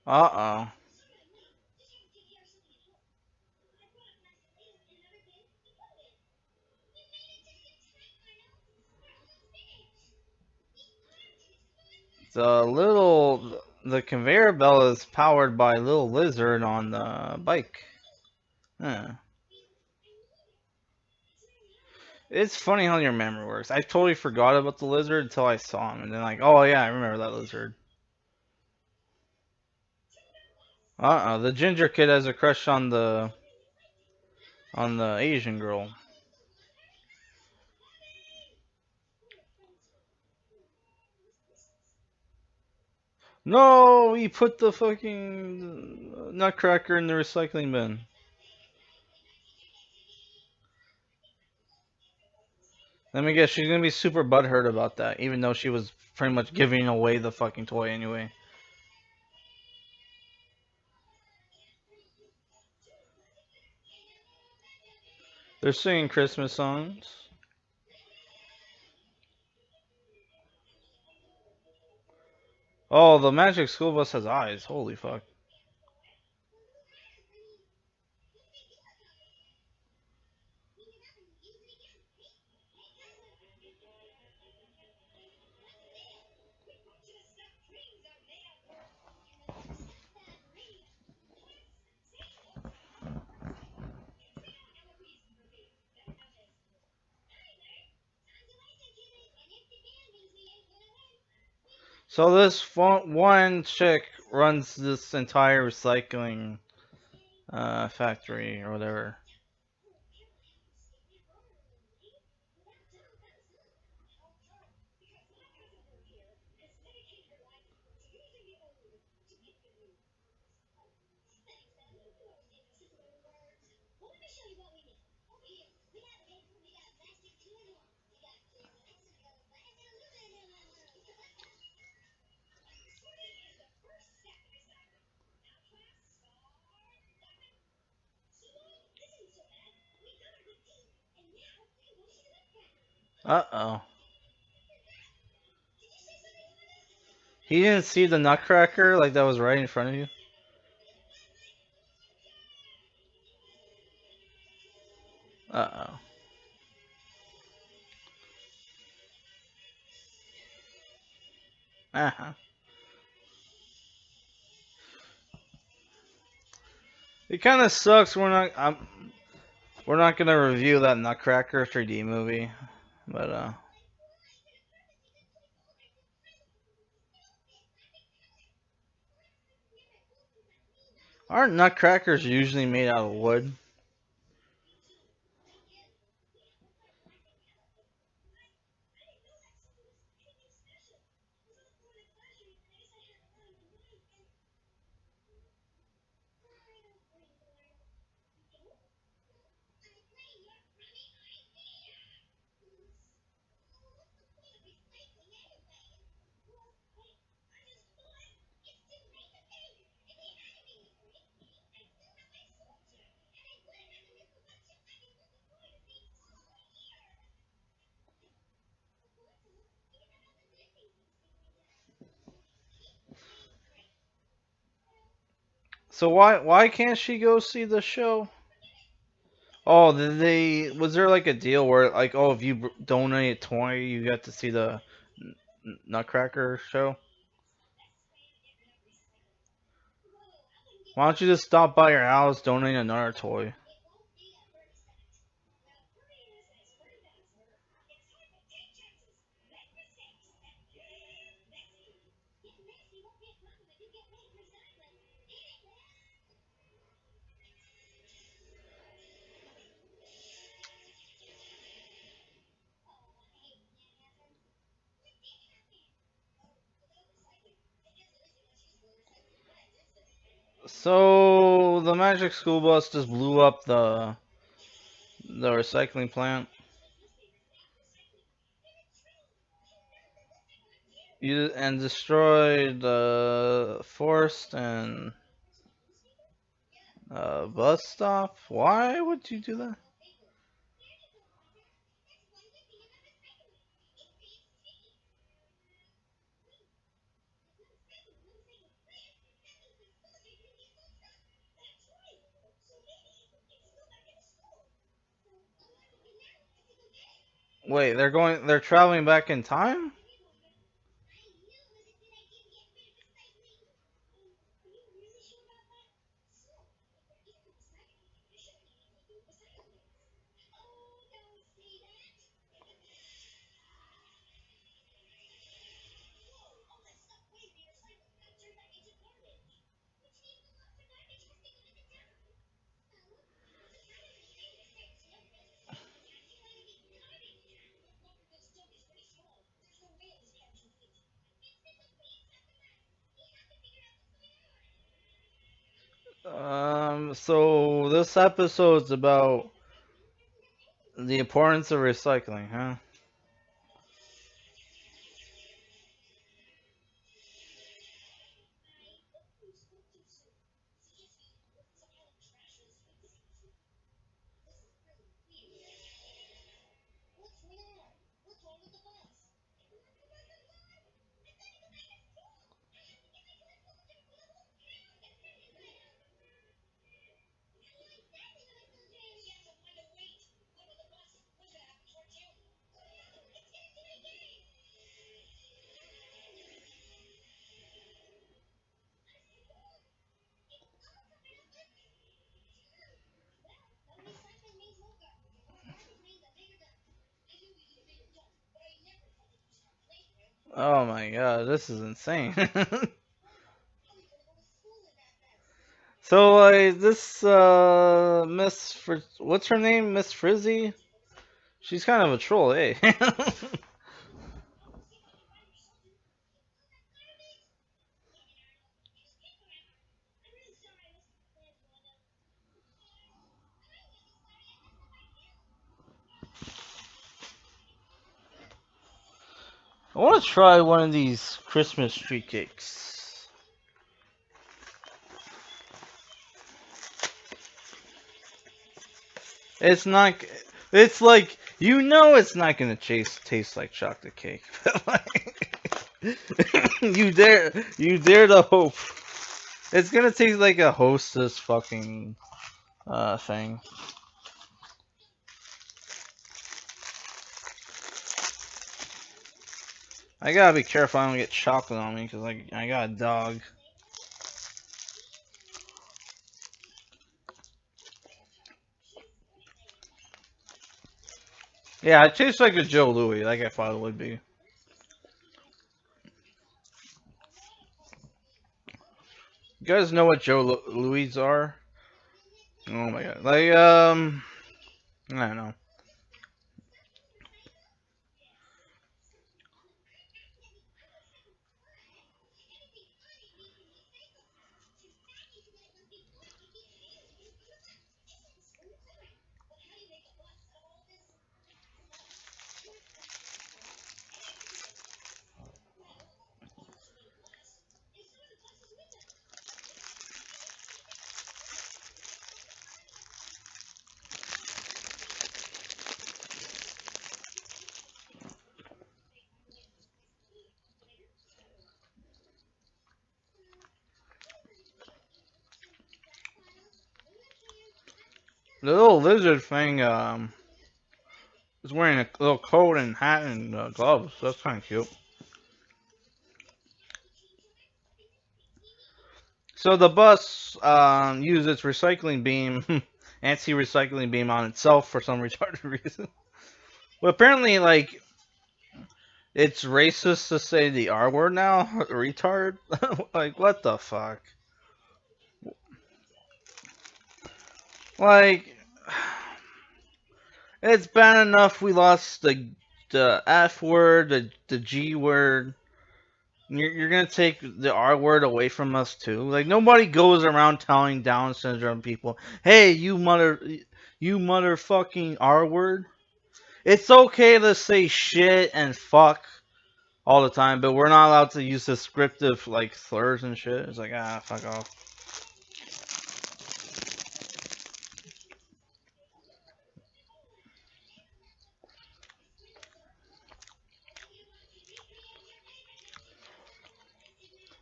Uh oh. The conveyor belt is powered by a little lizard on the bike. Huh. It's funny how your memory works. I totally forgot about the lizard until I saw him, and then like, oh yeah, I remember that lizard. The ginger kid has a crush on the Asian girl. No, he put the fucking nutcracker in the recycling bin. Let me guess, she's gonna be super butthurt about that, even though she was pretty much giving away the fucking toy anyway. They're singing Christmas songs. Oh, the magic school bus has eyes. Holy fuck. So this one chick runs this entire recycling factory or whatever. Uh oh. He didn't see the Nutcracker like that was right in front of you. Uh oh. Uh-huh. It kind of sucks. We're not gonna review that Nutcracker 3D movie, but aren't Nutcrackers usually made out of wood? So why can't she go see the show? Oh, did they was there like a deal where like oh if you donate 20 you get to see the Nutcracker show? Why don't you just stop by your house, donate another toy? So the magic school bus just blew up the recycling plant. You and destroyed the forest and bus stop. Why would you do that? Wait, they're traveling back in time? So this episode's about the importance of recycling, huh? Oh my god, this is insane. So like this what's her name? Miss Frizzy? She's kind of a troll, eh? I want to try one of these Christmas tree cakes. It's not. It's like you know it's not gonna taste like chocolate cake. But like, you dare to hope. It's gonna take like a hostess fucking thing. I gotta be careful I don't get chocolate on me because I got a dog. Yeah, it tastes like a Joe Louis, like I thought it would be. You guys know what Joe Louis are? Oh my god. I don't know. The little lizard thing is wearing a little coat and hat and gloves. That's kind of cute. So the bus used its recycling beam, anti-recycling beam on itself for some retarded reason. Well, apparently, like, it's racist to say the R word now, retard. Like, what the fuck? Like, it's bad enough we lost the F word, the G word. You're gonna take the R word away from us too. Like nobody goes around telling Down syndrome people, "Hey, you motherfucking R word." It's okay to say shit and fuck all the time, but we're not allowed to use descriptive like slurs and shit. It's like fuck off.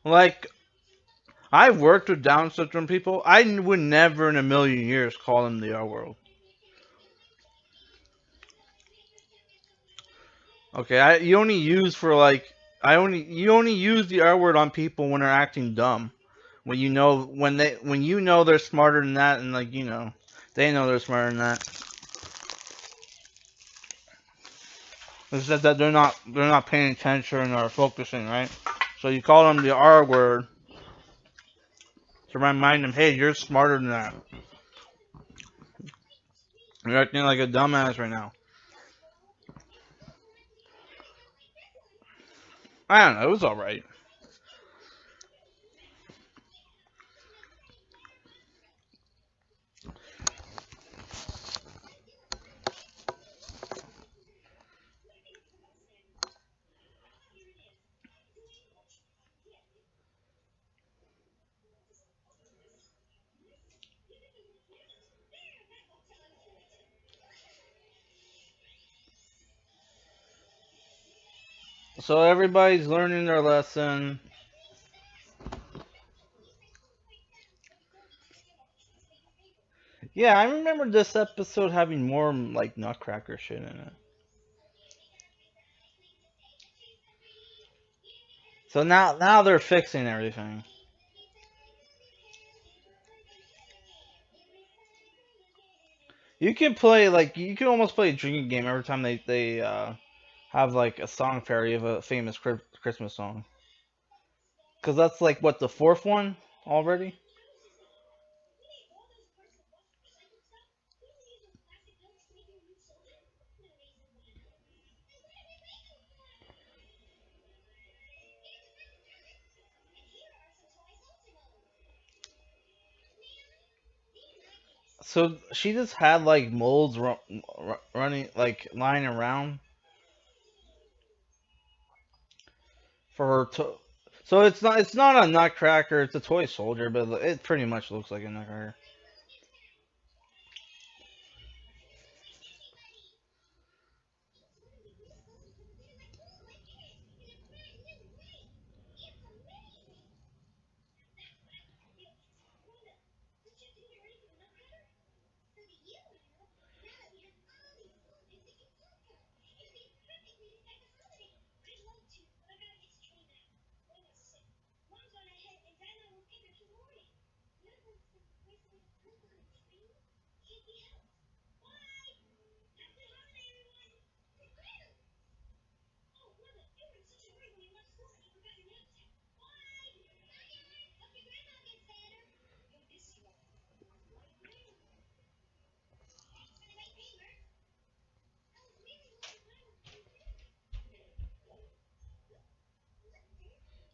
Like I've worked with Down syndrome people. I would never in a million years call them the R word. Okay, you only use for like you only use the R word on people when they're acting dumb. When you know they're smarter than that, and like they know they're smarter than that. It's just that they're not paying attention or focusing, right? So you call them the R word to remind them, hey, you're smarter than that. You're acting like a dumbass right now. I don't know. It was all right. So everybody's learning their lesson. Yeah, I remember this episode having more like Nutcracker shit in it. So now they're fixing everything. You can almost play a drinking game every time they have like a song parody of a famous Christmas song. Cause that's like what the fourth one already. So she just had like molds running like lying around for her to. So it's not a Nutcracker. It's a toy soldier, but it pretty much looks like a Nutcracker.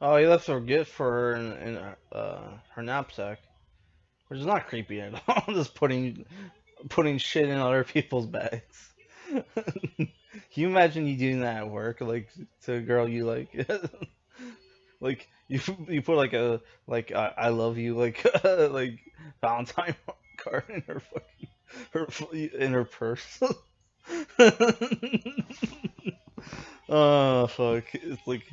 Oh, he left a gift for her in her knapsack, which is not creepy at all. Just putting shit in other people's bags. Can you imagine you doing that at work, like to a girl you like? Like you put like a like I love you like like Valentine card in her fucking in her purse. Oh fuck! It's like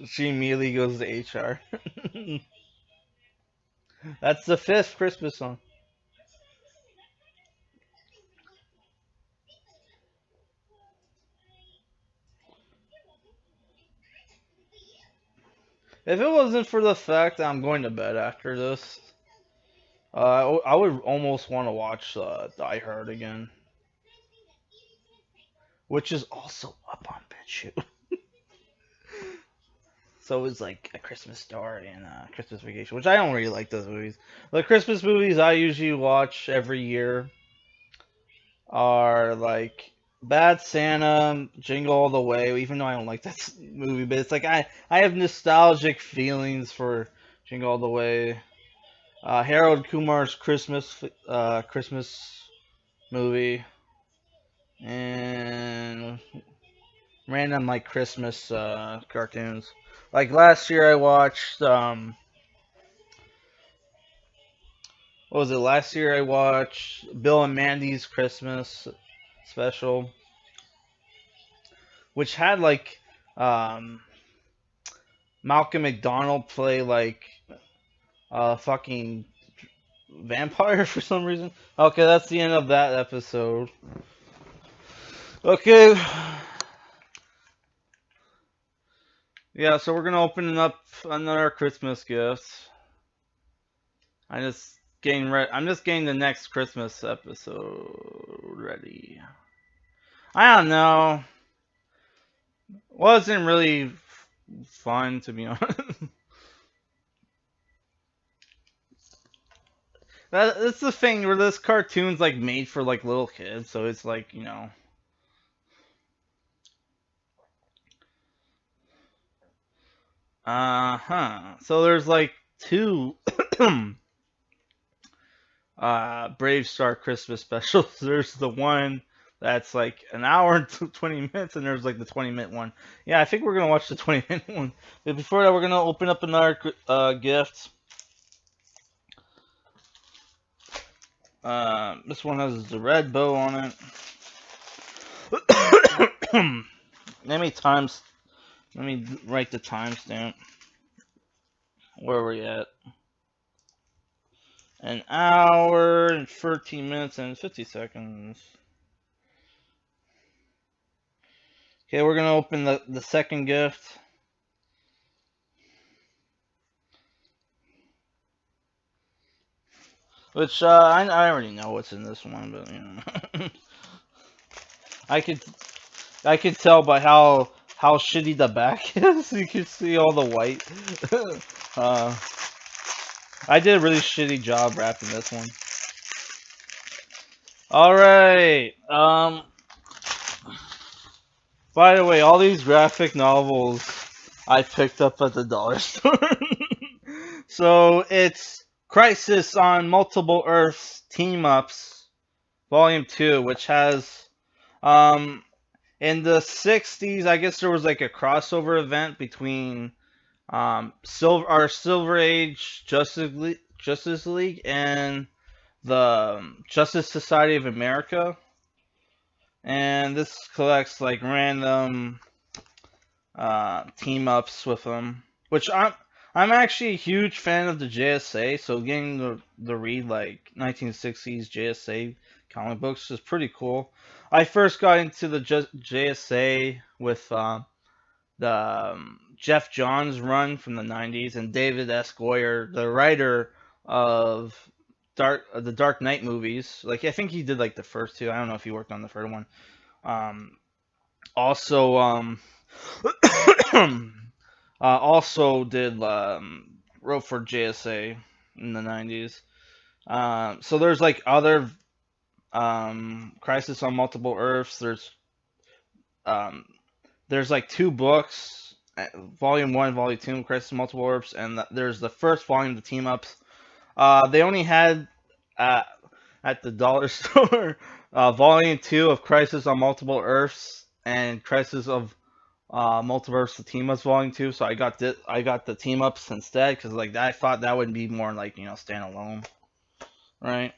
she immediately goes to HR. That's the fifth Christmas song. If it wasn't for the fact that I'm going to bed after this, I would almost want to watch Die Hard again, which is also up on BitChute. So it's like A Christmas Story and Christmas Vacation, which I don't really like those movies. The Christmas movies I usually watch every year are like Bad Santa, Jingle All the Way. Even though I don't like that movie, but it's like I have nostalgic feelings for Jingle All the Way. Harold Kumar's Christmas movie, and random like Christmas cartoons. Like last year, I watched what was it? Last year, I watched Bill and Mandy's Christmas special, which had like um, Malcolm McDonald play like a fucking vampire for some reason. Okay, that's the end of that episode. Okay. Yeah, so we're gonna open up another Christmas gift. I'm just getting the next Christmas episode ready. I don't know. Wasn't really fun to be honest. That's the thing where this cartoon's like made for like little kids, so it's like uh-huh. So there's like two Bravestarr Christmas specials. There's the one that's like an hour and 20 minutes, and there's like the 20-minute one. Yeah, I think we're gonna watch the 20-minute one. But before that, we're gonna open up another gift. This one has the red bow on it. let me times. Let me write the timestamp. Where are we at? An hour and 13 minutes and 50 seconds. Okay, we're gonna open the second gift. Which I already know what's in this one, but I could I could tell by how shitty the back is. You can see all the white. uh, I did a really shitty job wrapping this one. All right. By the way, all these graphic novels I picked up at the dollar store. So it's Crisis on Multiple Earths Team Ups, Volume 2, which has in the 60s, I guess there was like a crossover event between Silver Age Justice League and the Justice Society of America, and this collects like random team ups with them, which I'm actually a huge fan of the JSA, so getting the read like 1960s JSA comic books is pretty cool. I first got into the JSA with the Jeff Johns run from the 90s, and David S. Goyer, the writer of the Dark Knight movies. Like I think he did like the first two. I don't know if he worked on the third one. Also, also did wrote for JSA in the 90s. So there's like other Crisis on Multiple Earths. Um, there's like two books Volume 1, Volume 2, Crisis of Multiple Orbs, and there's the first volume, the team ups. They only had uh, at the dollar store Volume 2 of Crisis on Multiple Earths and Crisis of Multiverse the team ups Volume 2. So I got the team ups instead because like I thought that would be more like standalone, right?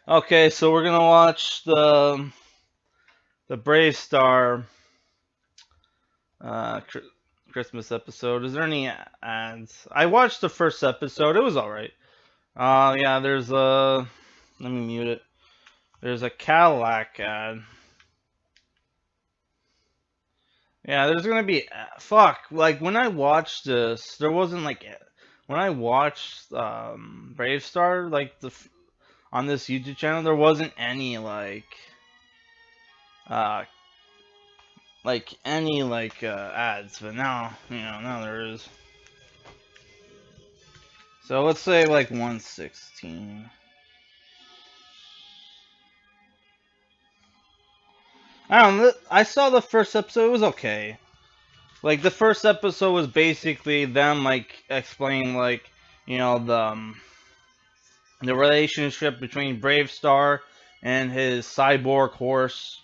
Okay, so we're gonna watch the Bravestarr uh, Christmas episode. Is there any ads? I watched the first episode. It was alright. Yeah, there's a. Let me mute it. There's a Cadillac ad. Yeah, there's gonna be. Fuck. Like, when I watched this, there wasn't like. When I watched Bravestarr, on this YouTube channel, there wasn't any, Uh, ads. But now, now there is. So let's say, like, 116. I don't know. I saw the first episode. It was okay. Like the first episode was basically them like explaining the relationship between Bravestarr and his cyborg horse.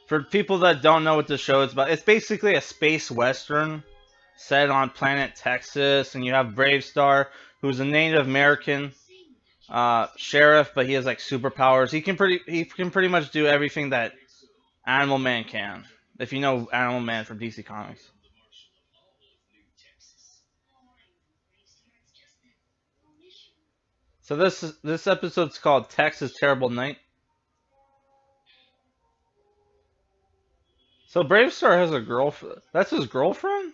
For people that don't know what the show is about, it's basically a space western set on planet Texas, and you have Bravestarr, who's a Native American sheriff, but he has like superpowers. He can pretty much do everything that Animal Man can. If you know Animal Man from DC Comics. So this episode's called Texas Terrible Night. So Bravestarr has a girlfriend. That's his girlfriend?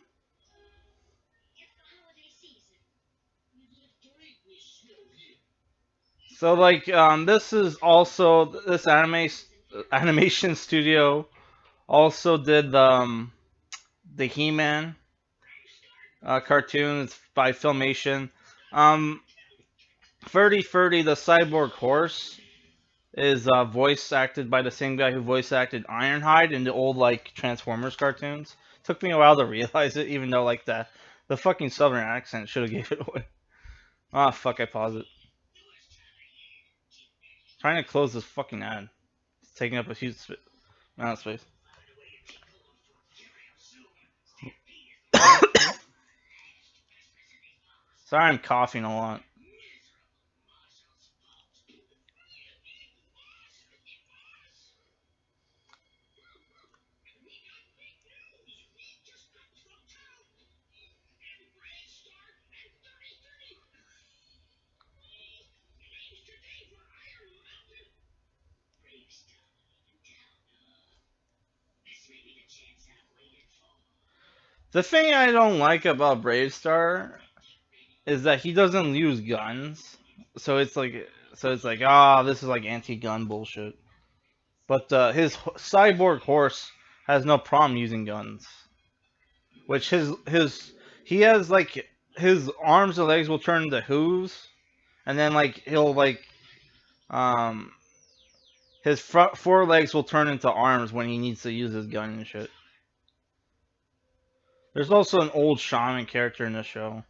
So this is also this animation studio also did the He-Man cartoon. It's by Filmation. Um, Ferdy the cyborg horse is voice acted by the same guy who voice acted Ironhide in the old Transformers cartoons. Took me a while to realize it, even though the fucking southern accent should have gave it away. Ah, fuck! I paused it. Trying to close this fucking ad. It's taking up a huge amount of space. Sorry, I'm coughing a lot. The thing I don't like about Bravestarr is that he doesn't use guns. So it's like this is like anti-gun bullshit. But his cyborg horse has no problem using guns. Which his he has his arms and legs will turn into hooves, and then he'll um his front forelegs will turn into arms when he needs to use his gun and shit. There's also an old shaman character in the show.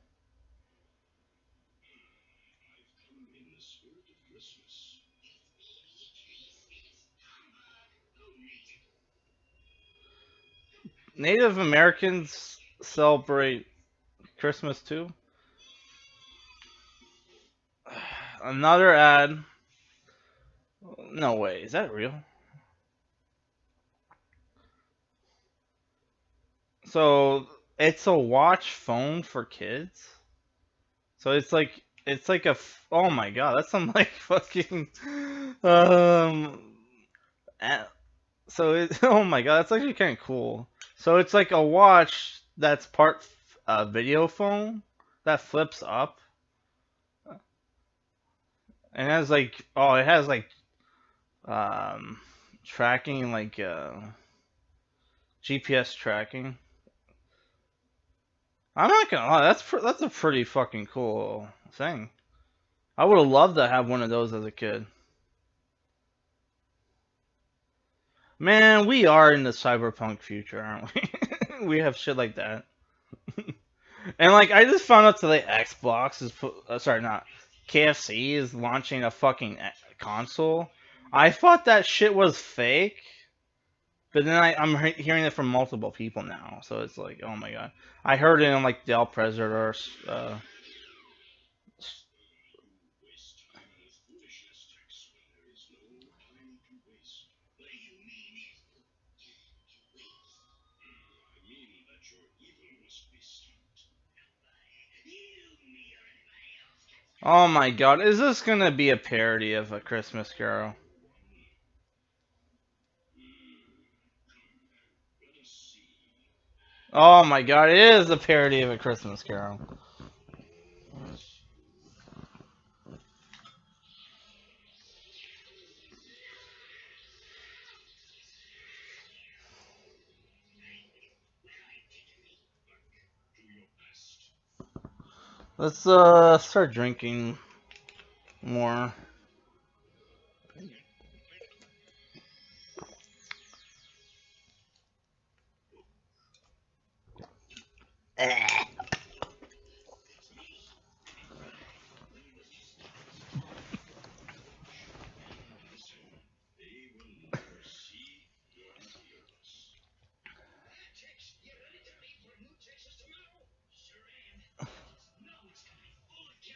Native Americans celebrate Christmas too. Another ad. No way. Is that real? So it's a watch phone for kids. So oh my god, that's some fucking um. So oh my god, that's actually kind of cool. So it's like a watch that's part video phone that flips up and it has um tracking GPS tracking. I'm not gonna lie, that's a pretty fucking cool thing. I would have loved to have one of those as a kid. Man, we are in the cyberpunk future, aren't we? We have shit like that. And like, I just found out today Xbox is sorry, not KFC is launching a fucking console. I thought that shit was fake, but then I'm hearing it from multiple people now. So it's like, oh my god. I heard it on like Del Predator. Oh my god, is this gonna be a parody of A Christmas Carol? Oh my god, it is a parody of A Christmas Carol. Let's start drinking more.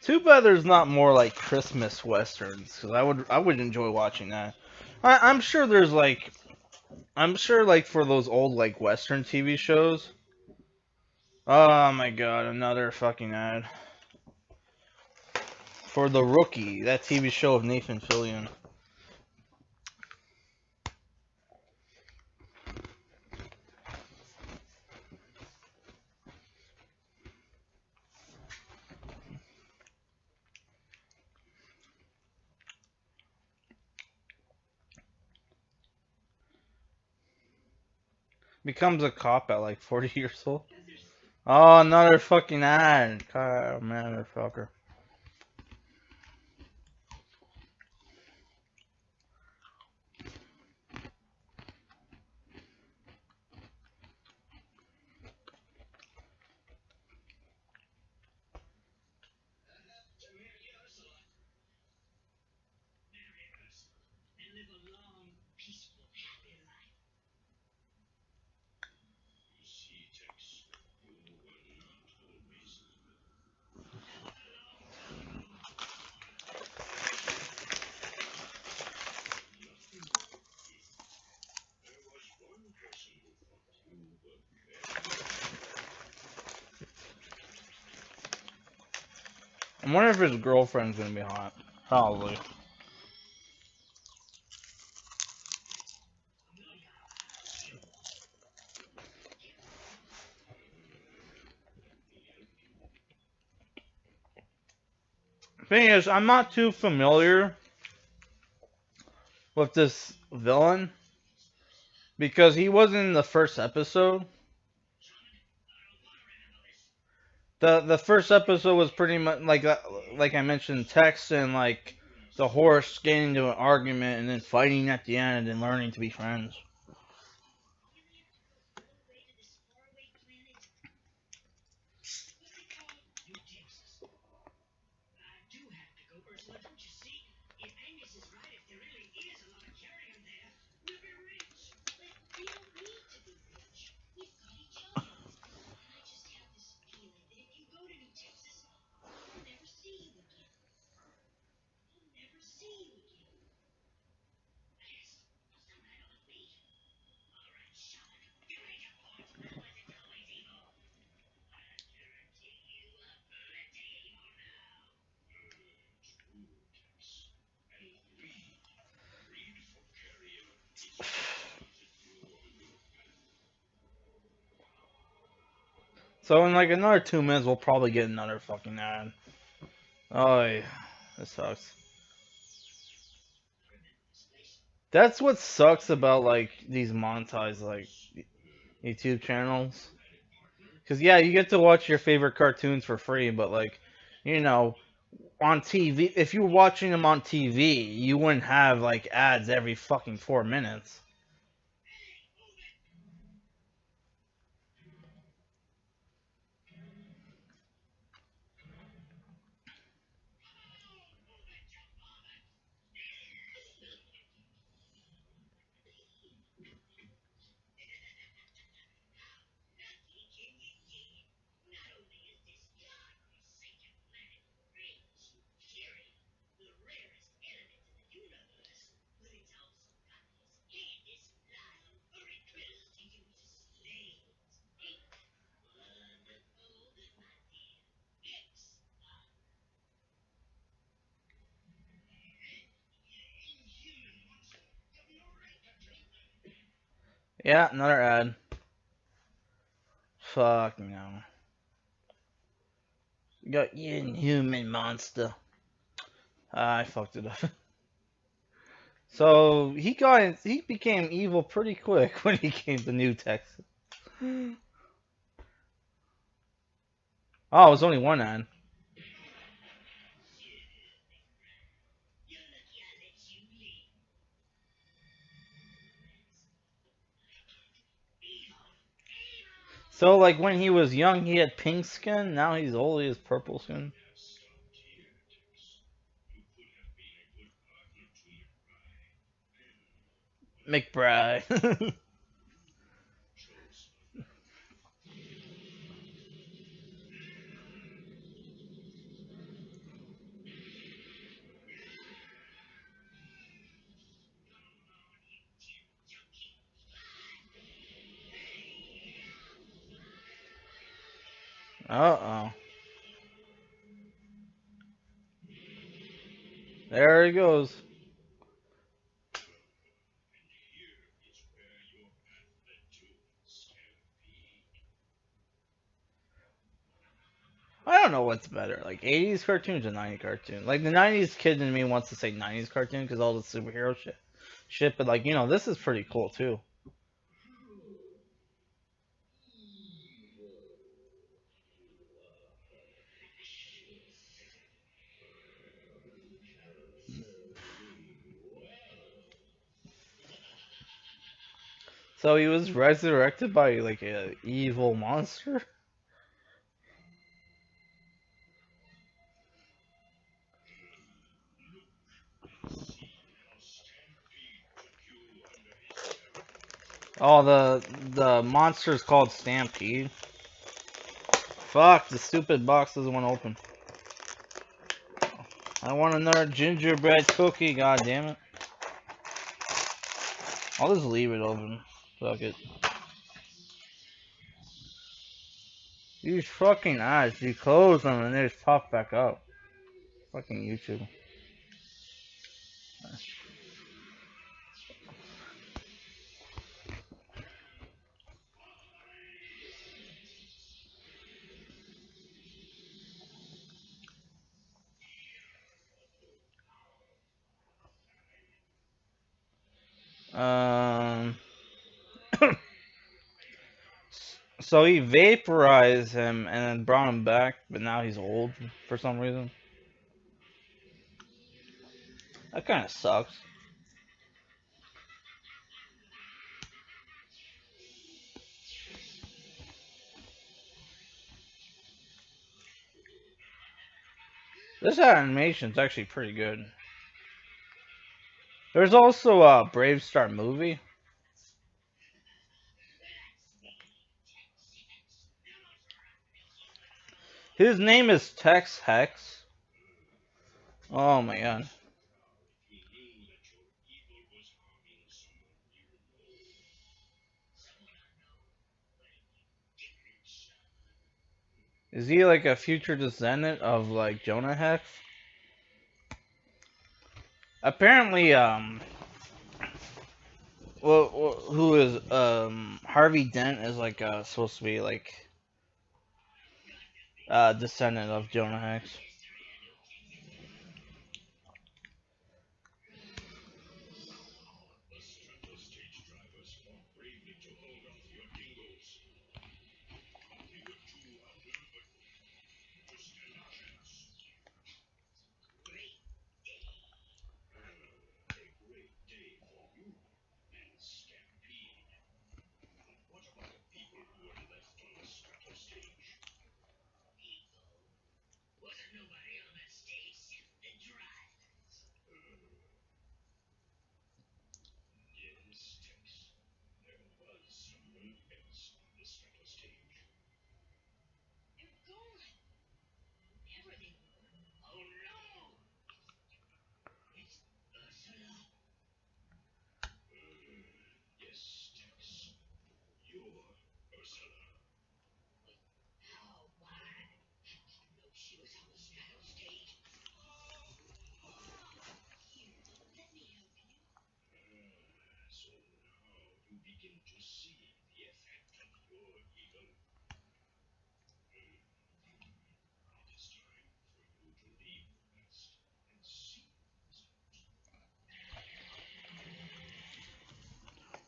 Too bad there's not more like Christmas westerns, because I would enjoy watching that. I'm sure there's like I'm sure like for those old like western TV shows. Oh my god, another fucking ad for The Rookie, that TV show of Nathan Fillion. Becomes a cop at like 40 years old. Oh, another fucking ad. God, motherfucker. I wonder if his girlfriend's gonna be hot. Probably. Thing is, I'm not too familiar with this villain because he wasn't in the first episode. The first episode was pretty much like I mentioned, Tex and like the horse getting into an argument and then fighting at the end and learning to be friends. So in like another 2 minutes, we'll probably get another fucking ad. Oh, yeah. That sucks. That's what sucks about like these monetized like YouTube channels. Cause yeah, you get to watch your favorite cartoons for free, but like, you know, on TV, if you were watching them on TV, you wouldn't have like ads every fucking 4 minutes. Yeah, another ad. Fuck no. You got inhuman monster. I fucked it up. So he became evil pretty quick when he came to New Texas. Oh, it was only one ad. So like when he was young, he had pink skin. Now he's old, he has purple skin. McBride. Uh oh. There he goes. I don't know what's better, like 80s cartoons or 90s cartoon. Like the 90s kid in me wants to say 90s cartoon because all the superhero shit. But like this is pretty cool too. So he was resurrected by like a evil monster. Oh, the monster's called Stampede. Fuck, the stupid box doesn't want to open. I want another gingerbread cookie. God damn it! I'll just leave it open. Fuck it. These fucking ads, you close them and they just pop back up. Fucking YouTube. Um. So he vaporized him and then brought him back, but now he's old for some reason. That kind of sucks. This animation's actually pretty good. There's also a Bravestarr movie. His name is Tex Hex. Oh my god. Is he like a future descendant of like Jonah Hex? Apparently, who is Harvey Dent is like supposed to be like descendant of Jonah Hex.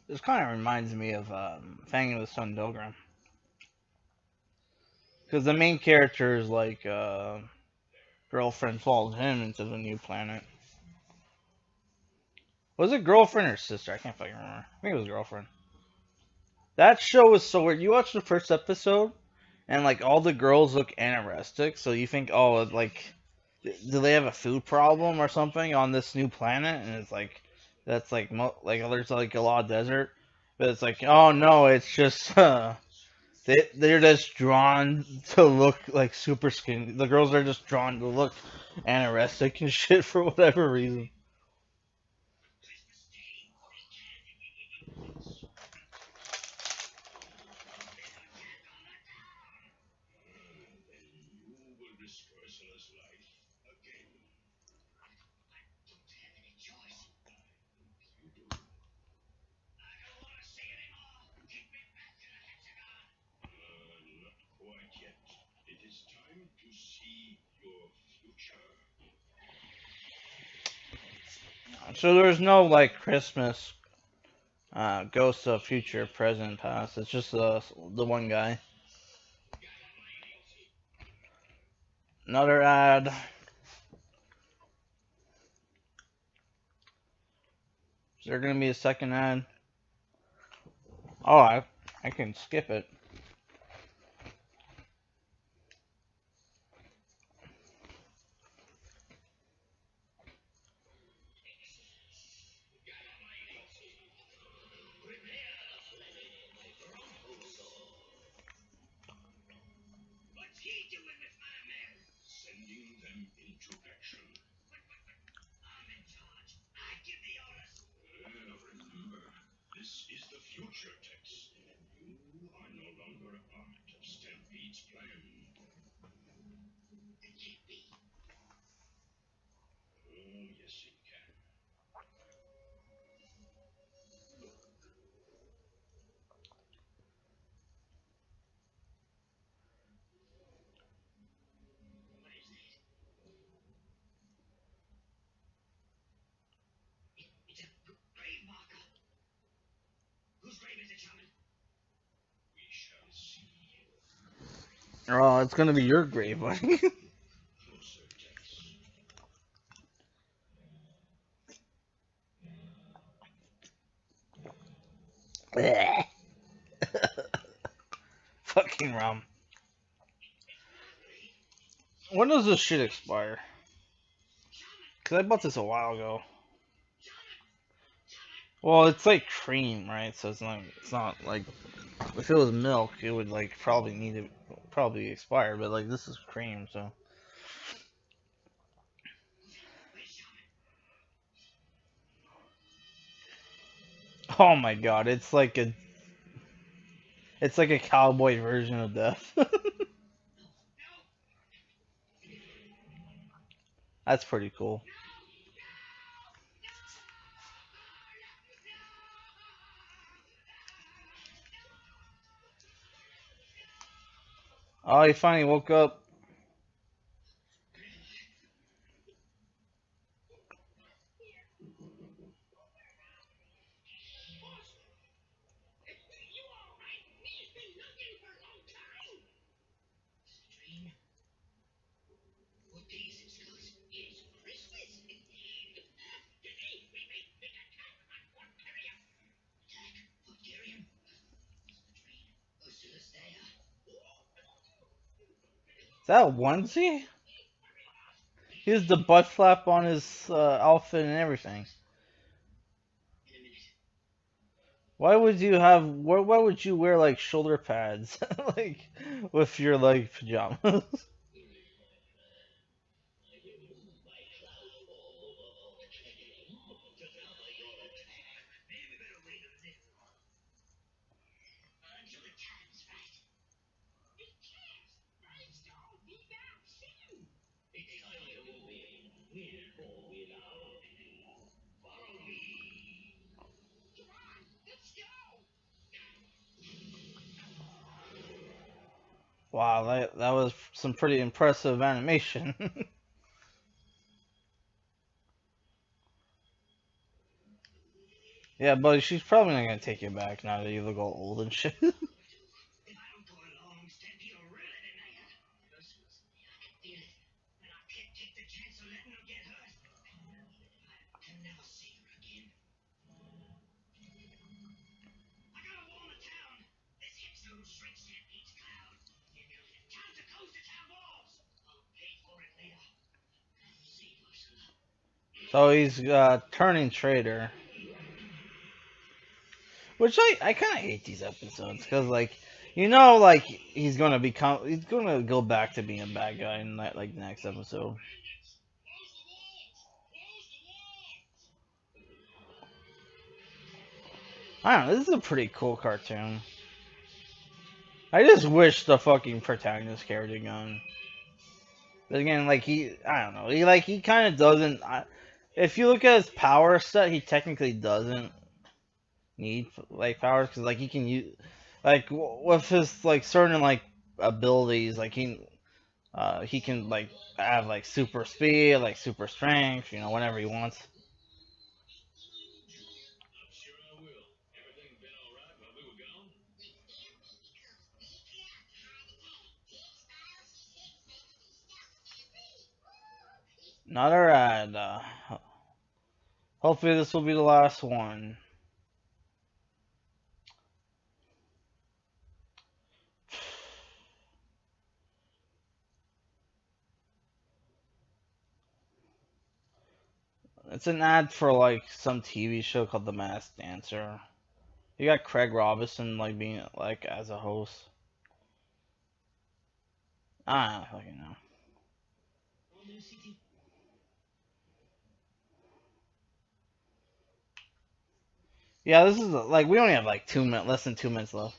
This kind of reminds me of Fanging the Stone Pilgrim. Because the main character is like, girlfriend follows him into the new planet. Was it girlfriend or sister? I can't fucking remember. I think it was girlfriend. That show was so weird. You watch the first episode, and like all the girls look anorexic, so you think, oh, like, do they have a food problem or something on this new planet? And it's like, that's like, like there's like a lot of desert, but it's like, oh no, it's just they're just drawn to look like super skinny. The girls are just drawn to look anorexic and shit for whatever reason. So there's no like Christmas, ghosts of future, present, past. It's just the one guy. Another ad. Is there gonna be a second ad? Oh, I can skip it. Oh, it's gonna be your grave, buddy. Fucking rum. When does this shit expire? Cause I bought this a while ago. Well, it's like cream, right? So it's not like, if it was milk, it would like probably need to probably expire. But like this is cream, so. Oh my god, it's like a cowboy version of death. That's pretty cool. Oh, he finally woke up. Is that a onesie? He has the butt flap on his outfit and everything. Why would you have? Why would you wear like shoulder pads, like with your like pajamas? Wow, that was some pretty impressive animation. Yeah, but she's probably not gonna take you back now that you look all old and shit. So he's turning traitor. Which I kind of hate these episodes because like like he's gonna go back to being a bad guy in that like next episode. I don't know. This is a pretty cool cartoon. I just wish the fucking protagonist carried a gun. But again, like I don't know. He kind of doesn't. If you look at his power set, he technically doesn't need like powers because like he can use with his like certain like abilities, like he can like have like super speed, like super strength, whenever he wants. Not alright. Hopefully this will be the last one. It's an ad for like some TV show called The Masked Dancer. You got Craig Robinson like being like as a host. I don't fucking know. Yeah, this is like we only have like 2 minutes, less than 2 minutes left.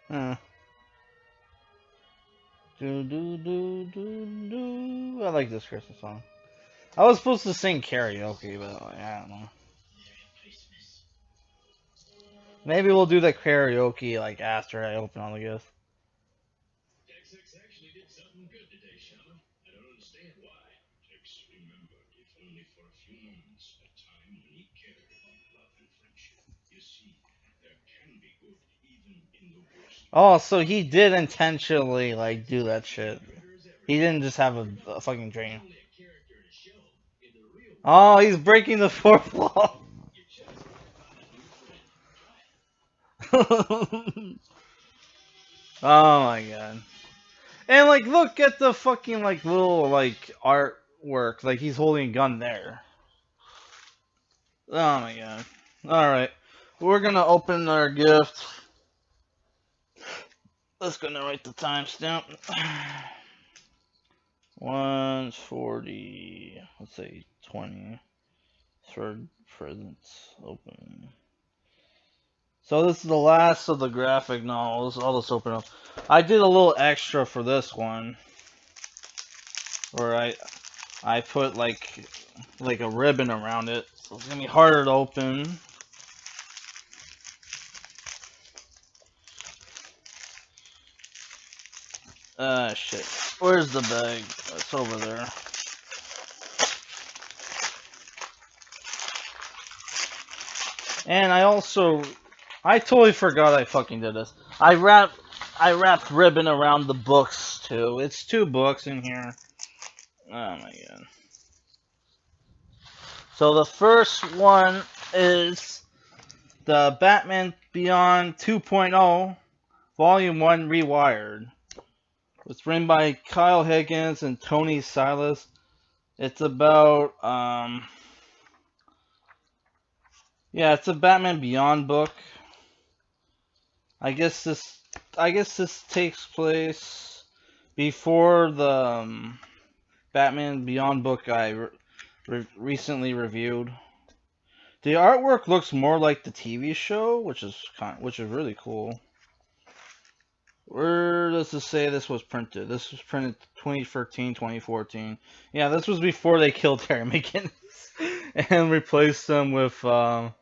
Hmm. Do do do do do. I like this Christmas song. I was supposed to sing karaoke, but like, I don't know. Maybe we'll do the karaoke like after I open all the gifts. Oh, so he did intentionally like do that shit. He didn't just have a fucking dream. Oh, he's breaking the fourth wall. Oh my god. And like look at the fucking like little like artwork. Like he's holding a gun there. Oh my god. Alright. We're gonna open our gift. Let's gonna write the timestamp. 140. Let's say 20. Third presents open. So this is the last of the graphic novels. I'll just open up. I did a little extra for this one, where I put like a ribbon around it, so it's gonna be harder to open. Shit. Where's the bag? It's over there. And I totally forgot I fucking did this. I wrapped ribbon around the books too. It's 2 books in here. Oh my god. So the first one is the Batman Beyond 2.0, Volume 1 Rewired. It's written by Kyle Higgins and Tony Silas. It's about it's a Batman Beyond book. I guess this takes place before the Batman Beyond book I recently reviewed. The artwork looks more like the TV show, which is really cool. Where does this say this was printed? This was printed 2013, 2014. Yeah, this was before they killed Terry McGinnis and replaced them with oh,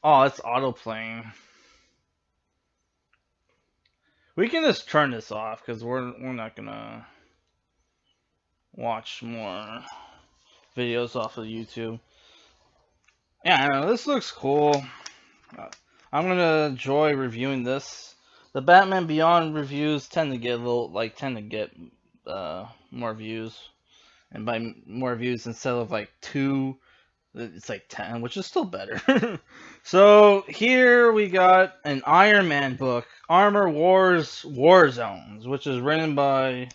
it's autoplaying. We can just turn this off because we're not gonna watch more videos off of YouTube. Yeah, I don't know, this looks cool. I'm gonna enjoy reviewing this. The Batman Beyond reviews tend to get more views, and by more views instead of like 2, it's like 10, which is still better. So here we got an Iron Man book, Armor Wars War Zones, which is written by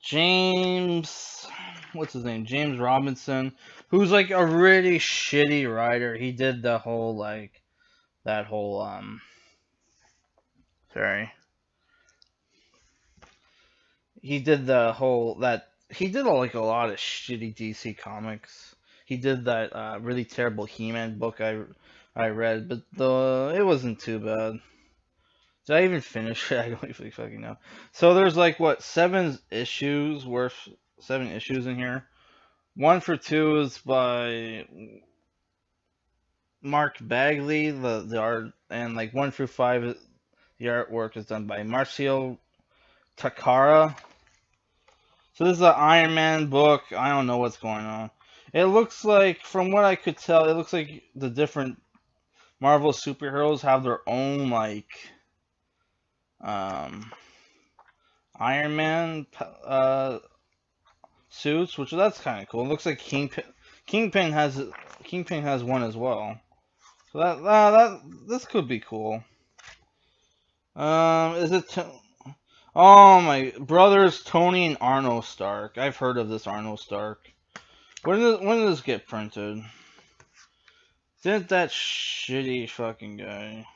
James, what's his name? James Robinson, who's like a really shitty writer. He did the whole that whole sorry. He did the whole that he did like a lot of shitty DC comics. He did that really terrible He-Man book I read, but it wasn't too bad. Did I even finish it? I don't even fucking know. So there's like what 7 issues in here. 1 for 2 is by Mark Bagley, the art, and like 1 through 5, the artwork is done by Marcio Takara. So this is an Iron Man book. I don't know what's going on. It looks like, from what I could tell, it looks like the different Marvel superheroes have their own um, Iron Man suits, which that's kind of cool. It looks like Kingpin has one as well. So that this could be cool. Is it? Oh, my brothers Tony and Arno Stark. I've heard of this Arno Stark. When did this get printed? Didn't that shitty fucking guy?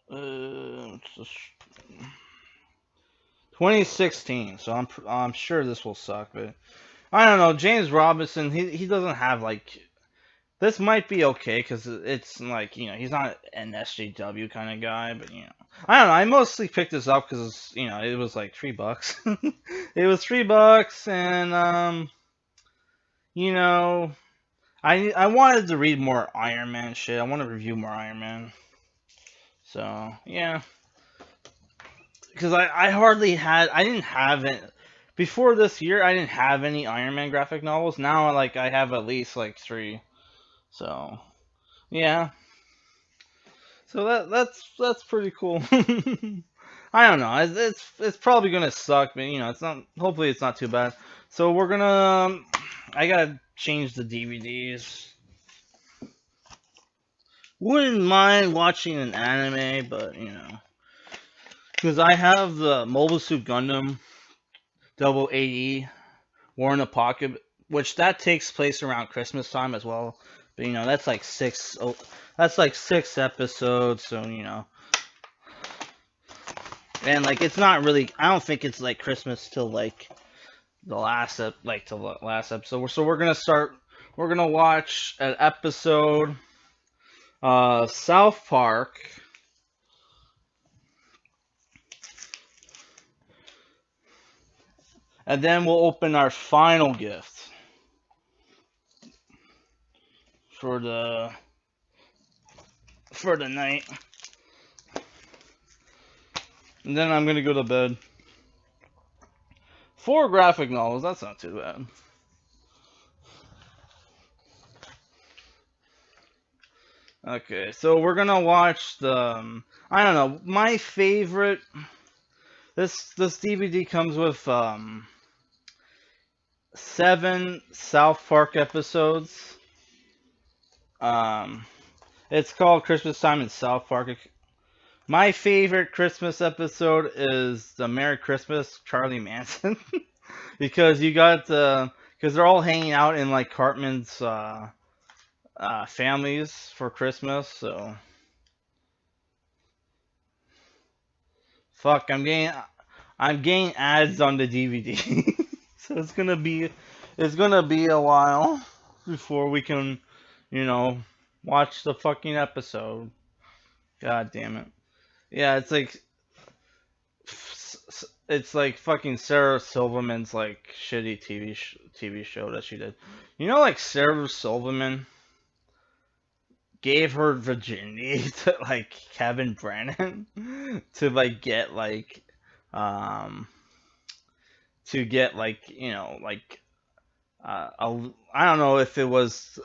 2016. So I'm sure this will suck, but I don't know. James Robinson, he doesn't have like. This might be okay because it's like, he's not an SJW kind of guy, but I don't know. I mostly picked this up because it was like $3. It was $3, and I wanted to read more Iron Man shit. I want to review more Iron Man. So yeah, because I didn't have it before this year. I didn't have any Iron Man graphic novels. Now I have at least like 3. So yeah. So that's pretty cool. I don't know. It's probably gonna suck, but it's not. Hopefully, it's not too bad. So we're gonna. I gotta change the DVDs. Wouldn't mind watching an anime, but because I have the Mobile Suit Gundam Double AE War in a Pocket, which that takes place around Christmas time as well. But that's like 6. Oh, that's like 6 episodes. So and it's not really. I don't think it's like Christmas till till the last episode. So we're gonna start. We're gonna watch an episode. South Park. And then we'll open our final gift for the night. And then I'm gonna go to bed. 4 graphic novels, that's not too bad. Okay, so we're gonna watch the I don't know, my favorite. This DVD comes with 7 South Park episodes. It's called Christmas Time in South Park. My favorite Christmas episode is the Merry Christmas Charlie Manson, because because they're all hanging out in Cartman's families for Christmas. So fuck, I'm getting ads on the DVD. So it's gonna be a while before we can, you know, watch the fucking episode. God damn it. Yeah, it's like fucking Sarah Silverman's like shitty TV show that she did. You know, like Sarah Silverman gave her virginity to like Kevin Brennan to like get um like like I don't know if it was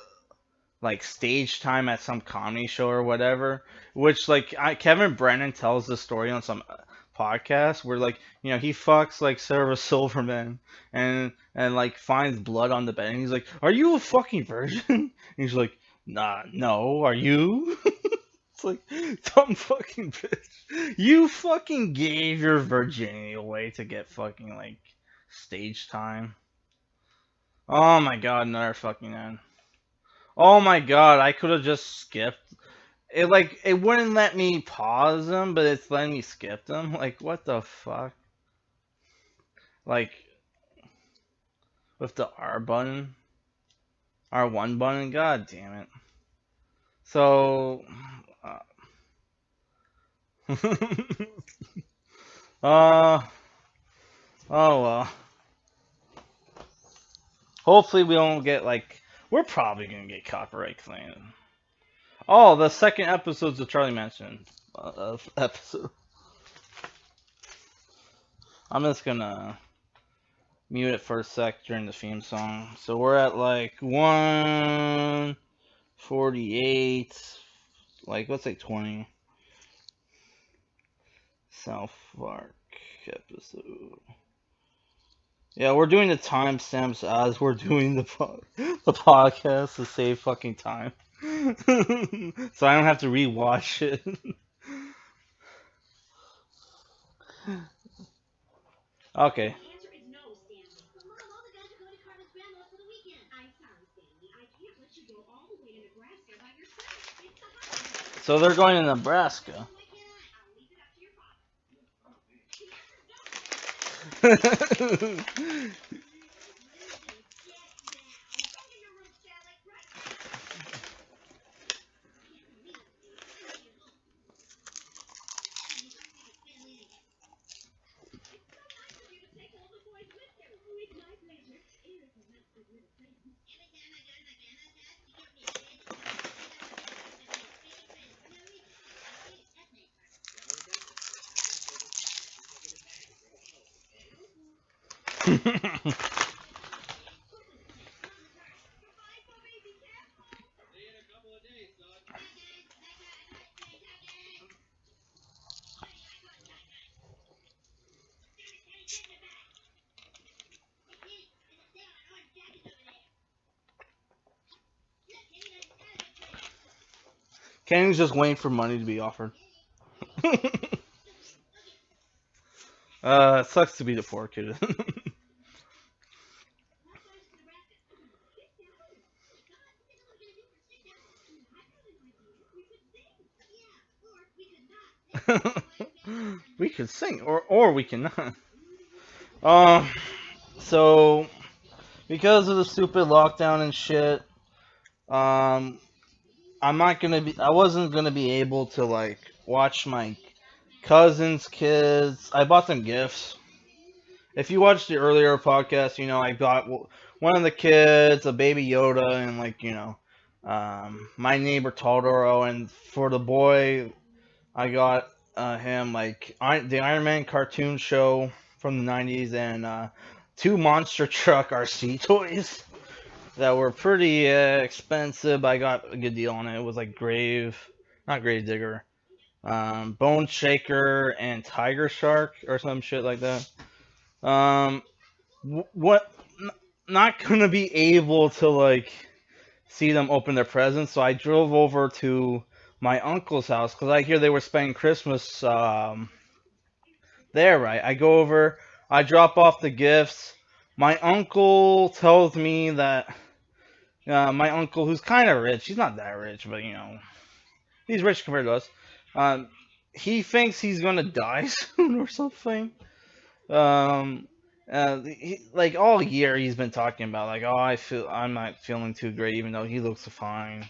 like stage time at some comedy show or whatever. Which like Kevin Brennan tells the story on some podcast where like he fucks like Sarah Silverman and like finds blood on the bed and he's like, "Are you a fucking virgin?" And he's like, "Nah, no. Are you?" It's like, dumb fucking bitch. You fucking gave your virginity away to get fucking like stage time. Oh my god, another fucking end. Oh my god, I could have just skipped. It wouldn't let me pause them, but it's letting me skip them. Like what the fuck? Like with the R button, R1 button. God damn it. So, uh, uh oh well. Hopefully we don't get like we're probably gonna get copyright claim. Oh, the second episode's of Charlie Manson episode. I'm just gonna mute it for a sec during the theme song. So we're at like 148, like let's say 20 South Park episode. Yeah, we're doing the timestamps as we're doing the podcast to save fucking time. So I don't have to rewatch it. Okay. So they're going to Nebraska. Kenny's just waiting for money to be offered. It sucks to be the poor kid. We could sing, or we cannot. Um, so because of the stupid lockdown and shit, um, I wasn't gonna be able to like watch my cousins' kids. I bought them gifts. If you watched the earlier podcast, I got one of the kids a baby Yoda and like my neighbor Totoro, and for the boy I got him like the Iron Man cartoon show from the '90s and two monster truck RC toys that were pretty expensive. I got a good deal on it. It was like not Grave Digger, Bone Shaker, and Tiger Shark or some shit like that. Um, what? Not gonna be able to like see them open their presents, so I drove over to my uncle's house because I hear they were spending Christmas there. Right, I go over, I drop off the gifts. My uncle tells me that my uncle, who's kind of rich, he's not that rich, but he's rich compared to us. He thinks he's gonna die soon or something. Um, Like all year he's been talking about like, oh, I'm not feeling too great, even though he looks fine.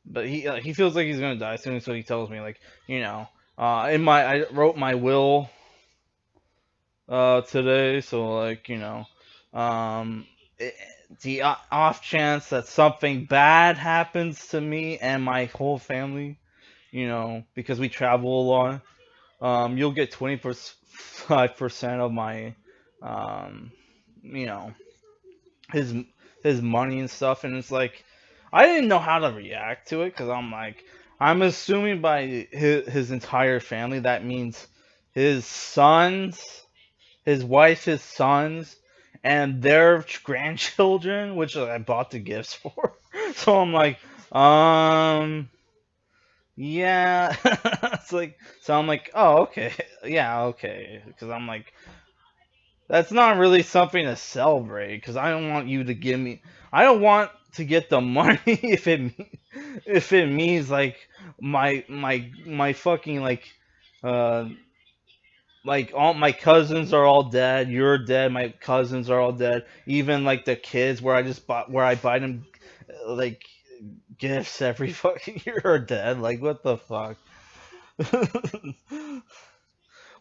But he feels like he's gonna die soon, so he tells me like, you know, I wrote my will today, so like, um, it, the off chance that something bad happens to me and my whole family, because we travel a lot, you'll get 25% of my, um, you know, his his money and stuff, and it's like I didn't know how to react to it because I'm like I'm assuming by his entire family that means his sons, his wife, his sons, and their grandchildren, which I bought the gifts for. So I'm like, yeah. It's like, so I'm like, oh, okay, yeah, okay, because I'm like, that's not really something to celebrate because I don't want you to give me. I don't want to get the money if it means like my fucking uh all my cousins are all dead. You're dead. My cousins are all dead. Even like the kids where I buy them like gifts every fucking year are dead. Like what the fuck?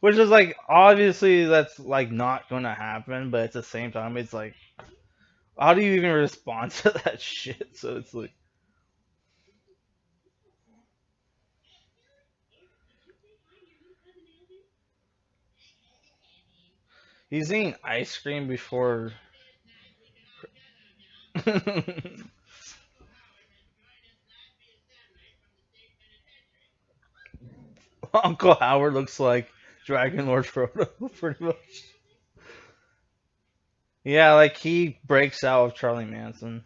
Which is like obviously that's like not gonna happen, but at the same time it's like how do you even respond to that shit? So it's like he's eating ice cream before Uncle Howard looks like Dragon Lord Frodo, pretty much. Yeah, like he breaks out of Charlie Manson.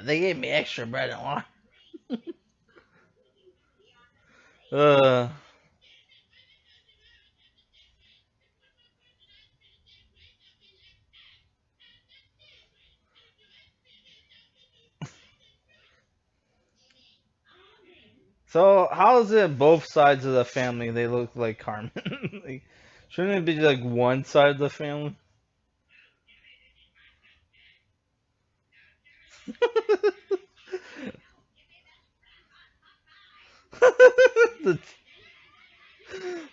They gave me extra bread and water. Uh, so how is it both sides of the family they look like Carmen? Like, shouldn't it be like one side of the family? The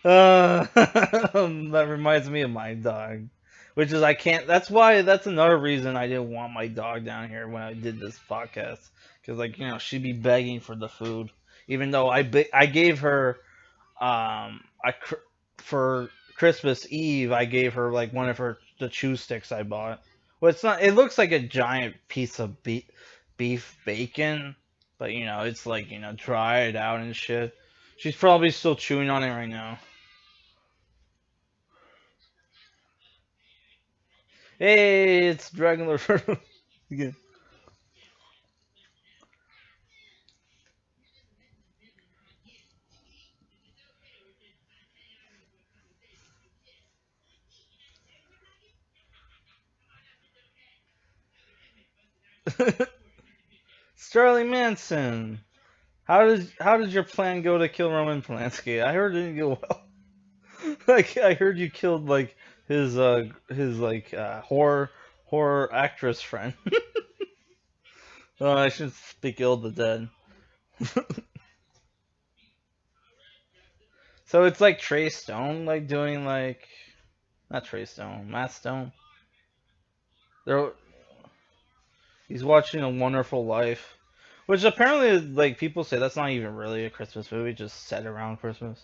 that reminds me of my dog. Which is I can't. That's another reason I didn't want my dog down here when I did this podcast. Because like she'd be begging for the food, even though I gave her for Christmas Eve I gave her like one of her the chew sticks I bought. Well, it's not. It looks like a giant piece of beef bacon, but it's like dried out and shit. She's probably still chewing on it right now. Hey, it's Dragon Lord again. Sterling Manson. How did your plan go to kill Roman Polanski? I heard it didn't go well. Like I heard you killed like his like horror actress friend. I should speak ill of the dead. So it's like Trey Stone like doing like not Trey Stone, Matt Stone. They're He's watching A Wonderful Life, which apparently like people say that's not even really a Christmas movie, just set around Christmas.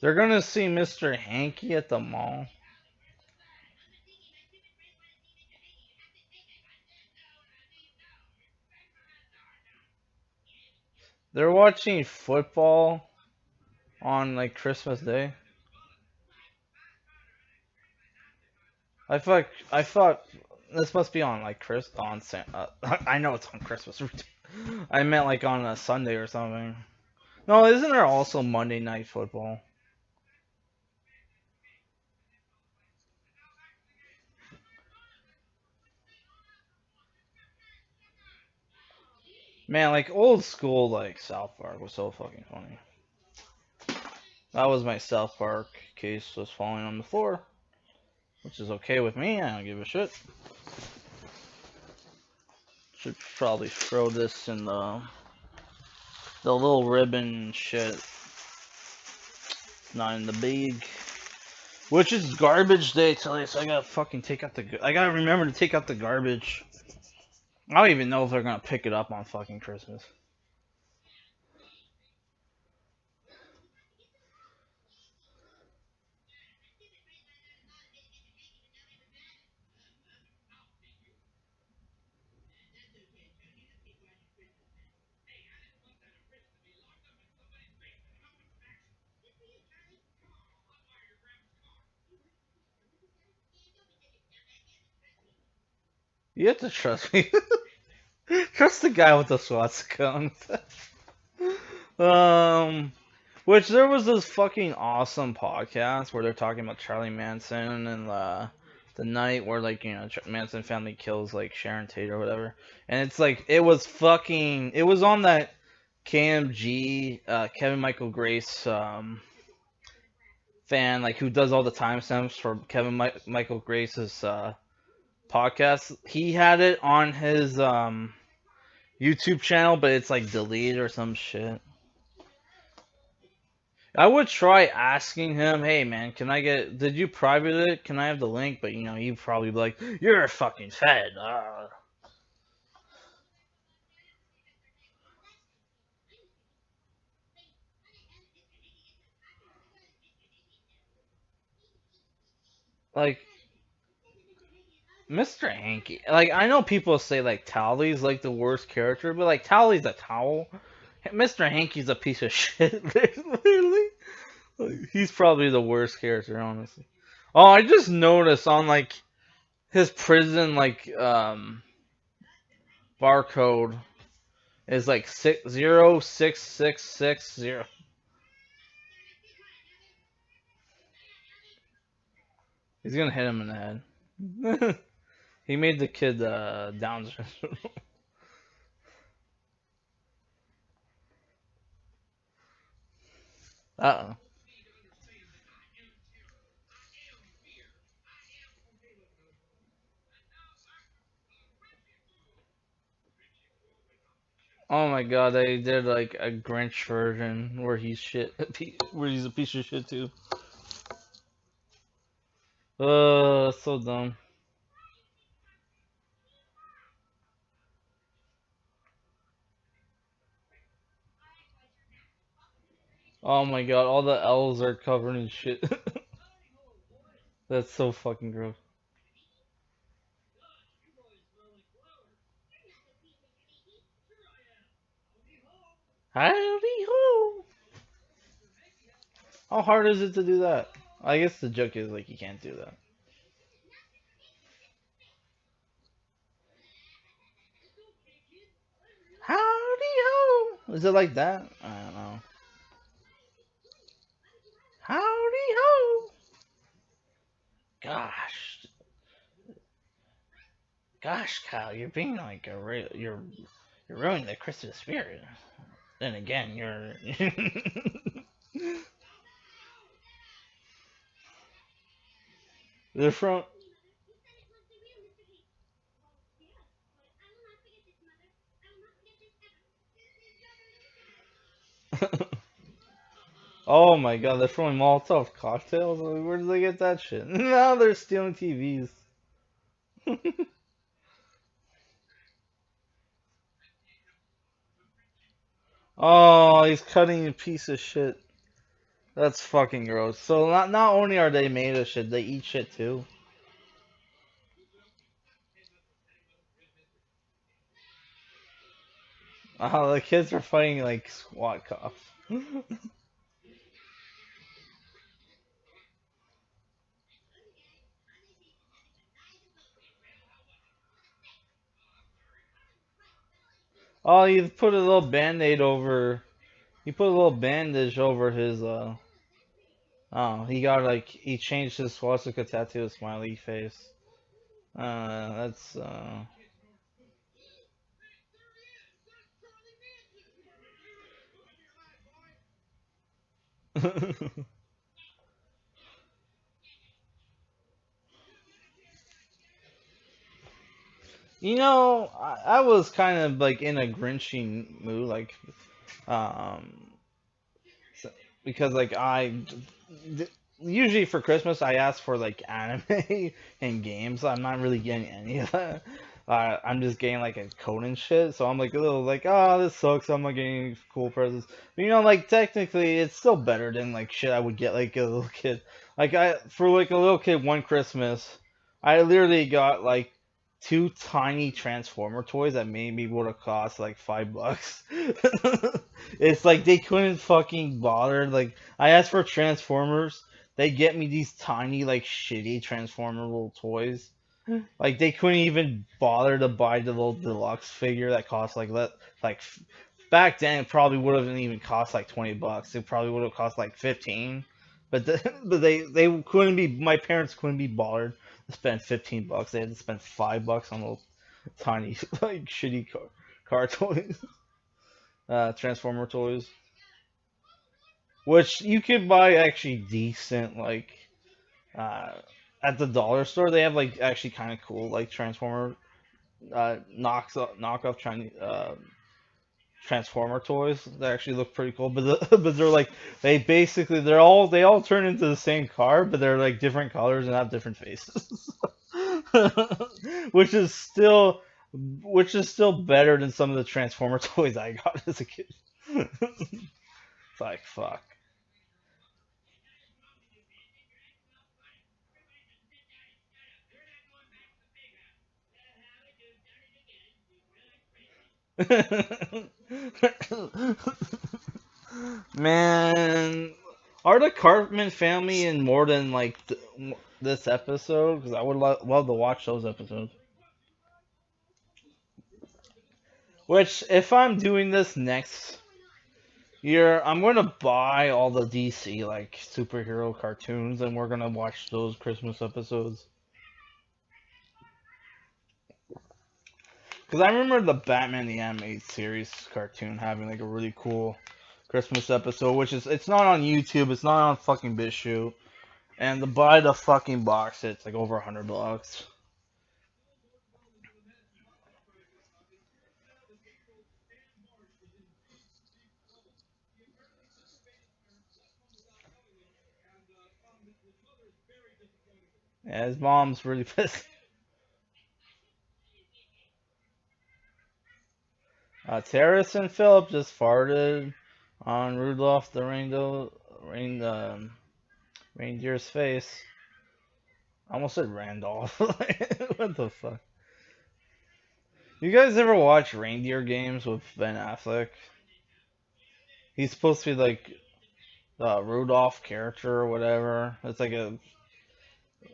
They're gonna see Mr. Hanky at the mall. They're watching football on like Christmas Day. I thought this must be on like I know it's on Christmas. I meant like on a Sunday or something. No, isn't there also Monday Night Football? Man, like old school, like South Park was so fucking funny. That was my South Park case was falling on the floor, which is okay with me. I don't give a shit. Should probably throw this in the little ribbon shit, not in the big. Which is garbage day today, so I gotta fucking take out the. I gotta remember to take out the garbage. I don't even know if they're gonna pick it up on fucking Christmas. You have to trust me. Trust the guy with the swastika on it. Which there was this fucking awesome podcast where they're talking about Charlie Manson and the night where like Manson family kills like Sharon Tate or whatever, and it's like it was on that KMG Kevin Michael Grace fan like who does all the timestamps for Michael Grace's podcast. He had it on his YouTube channel, but it's like deleted or some shit. I would try asking him, hey man, did you private it? Can I have the link? But he'd probably be like, you're a fucking fed. Like, Mr. Hanky. Like, I know people say like Towley's like the worst character, but like Towley's a towel. Mr. Hanky's a piece of shit. Literally. Like, he's probably the worst character, honestly. Oh, I just noticed on like his prison barcode is like 60660. He's gonna hit him in the head. He made the kid Down syndrome. Uh oh. Oh my god, they did like a Grinch version where he's shit, where he's a piece of shit too. So dumb. Oh my god, all the elves are covered in shit. That's so fucking gross. Howdy ho! How hard is it to do that? I guess the joke is like you can't do that. Howdy ho! Is it like that? I don't know. Howdy ho! Gosh, gosh, Kyle, you're being like a real, you're ruining the Christmas spirit. Then again, you're they're from. Oh my god, they're throwing Molotov cocktails? Like, where did they get that shit? Now they're stealing TVs. Oh, he's cutting a piece of shit. That's fucking gross. So not only are they made of shit, they eat shit too. The kids are fighting like SWAT cops. Oh, he put a little band-aid over. He put a little bandage over his. Oh, he changed his swastika tattoo to a smiley face. That's. I was kind of like in a Grinchy mood, like, um, so- because like usually for Christmas I ask for like anime and games. I'm not really getting any of that. I'm just getting like a code and shit. So I'm like a little like, oh, this sucks. I'm not getting cool presents. But, like technically it's still better than like shit I would get like a little kid. Like for like a little kid one Christmas, I literally got like two tiny Transformer toys that maybe would have cost like $5. It's like they couldn't fucking bother. Like I asked for Transformers, they get me these tiny like shitty Transformable toys. Like they couldn't even bother to buy the little deluxe figure that cost like back then it probably would have even cost like $20. It probably would have cost like 15. But they couldn't be, my parents couldn't be bothered to spend $15. They had to spend $5 on little tiny like shitty car toys, Transformer toys, which you could buy actually decent like uh, at the dollar store. They have like actually kind of cool like Transformer knockoff Chinese Transformer toys that actually look pretty cool. But but they're like they all turn into the same car, but they're like different colors and have different faces, which is still better than some of the Transformer toys I got as a kid. It's like fuck. Man, are the Cartman family in more than like this episode? Because I would love to watch those episodes. Which, if I'm doing this next year, I'm gonna buy all the DC like superhero cartoons, and we're gonna watch those Christmas episodes. Because I remember the Batman the Animated Series cartoon having like a really cool Christmas episode, which is it's not on YouTube, it's not on fucking BitChute, and to buy the fucking box, it's like over $100. Yeah, his mom's really pissed. Terrace and Philip just farted on Rudolph the reindeer's face. I almost said Randolph. What the fuck? You guys ever watch Reindeer Games with Ben Affleck? He's supposed to be like the Rudolph character or whatever. It's like a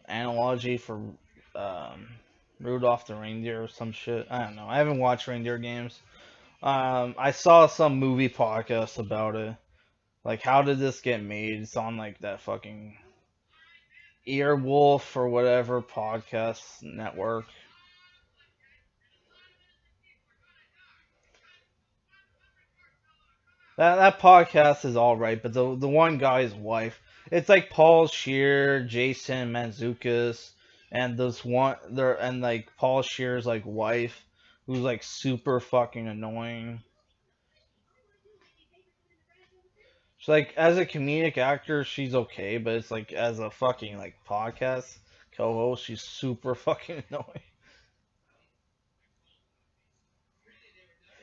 analogy for um, Rudolph the reindeer or some shit. I don't know. I haven't watched Reindeer Games. I saw some movie podcast about it. Like, how did this get made? It's on like that fucking Earwolf or whatever podcast network. That podcast is all right, but the one guy's wife, it's like Paul Shear, Jason Mantzoukas, and this one there and like Paul Shear's like wife, who's like super fucking annoying. She's like as a comedic actor, she's okay, but it's like as a fucking like podcast co-host, she's super fucking annoying.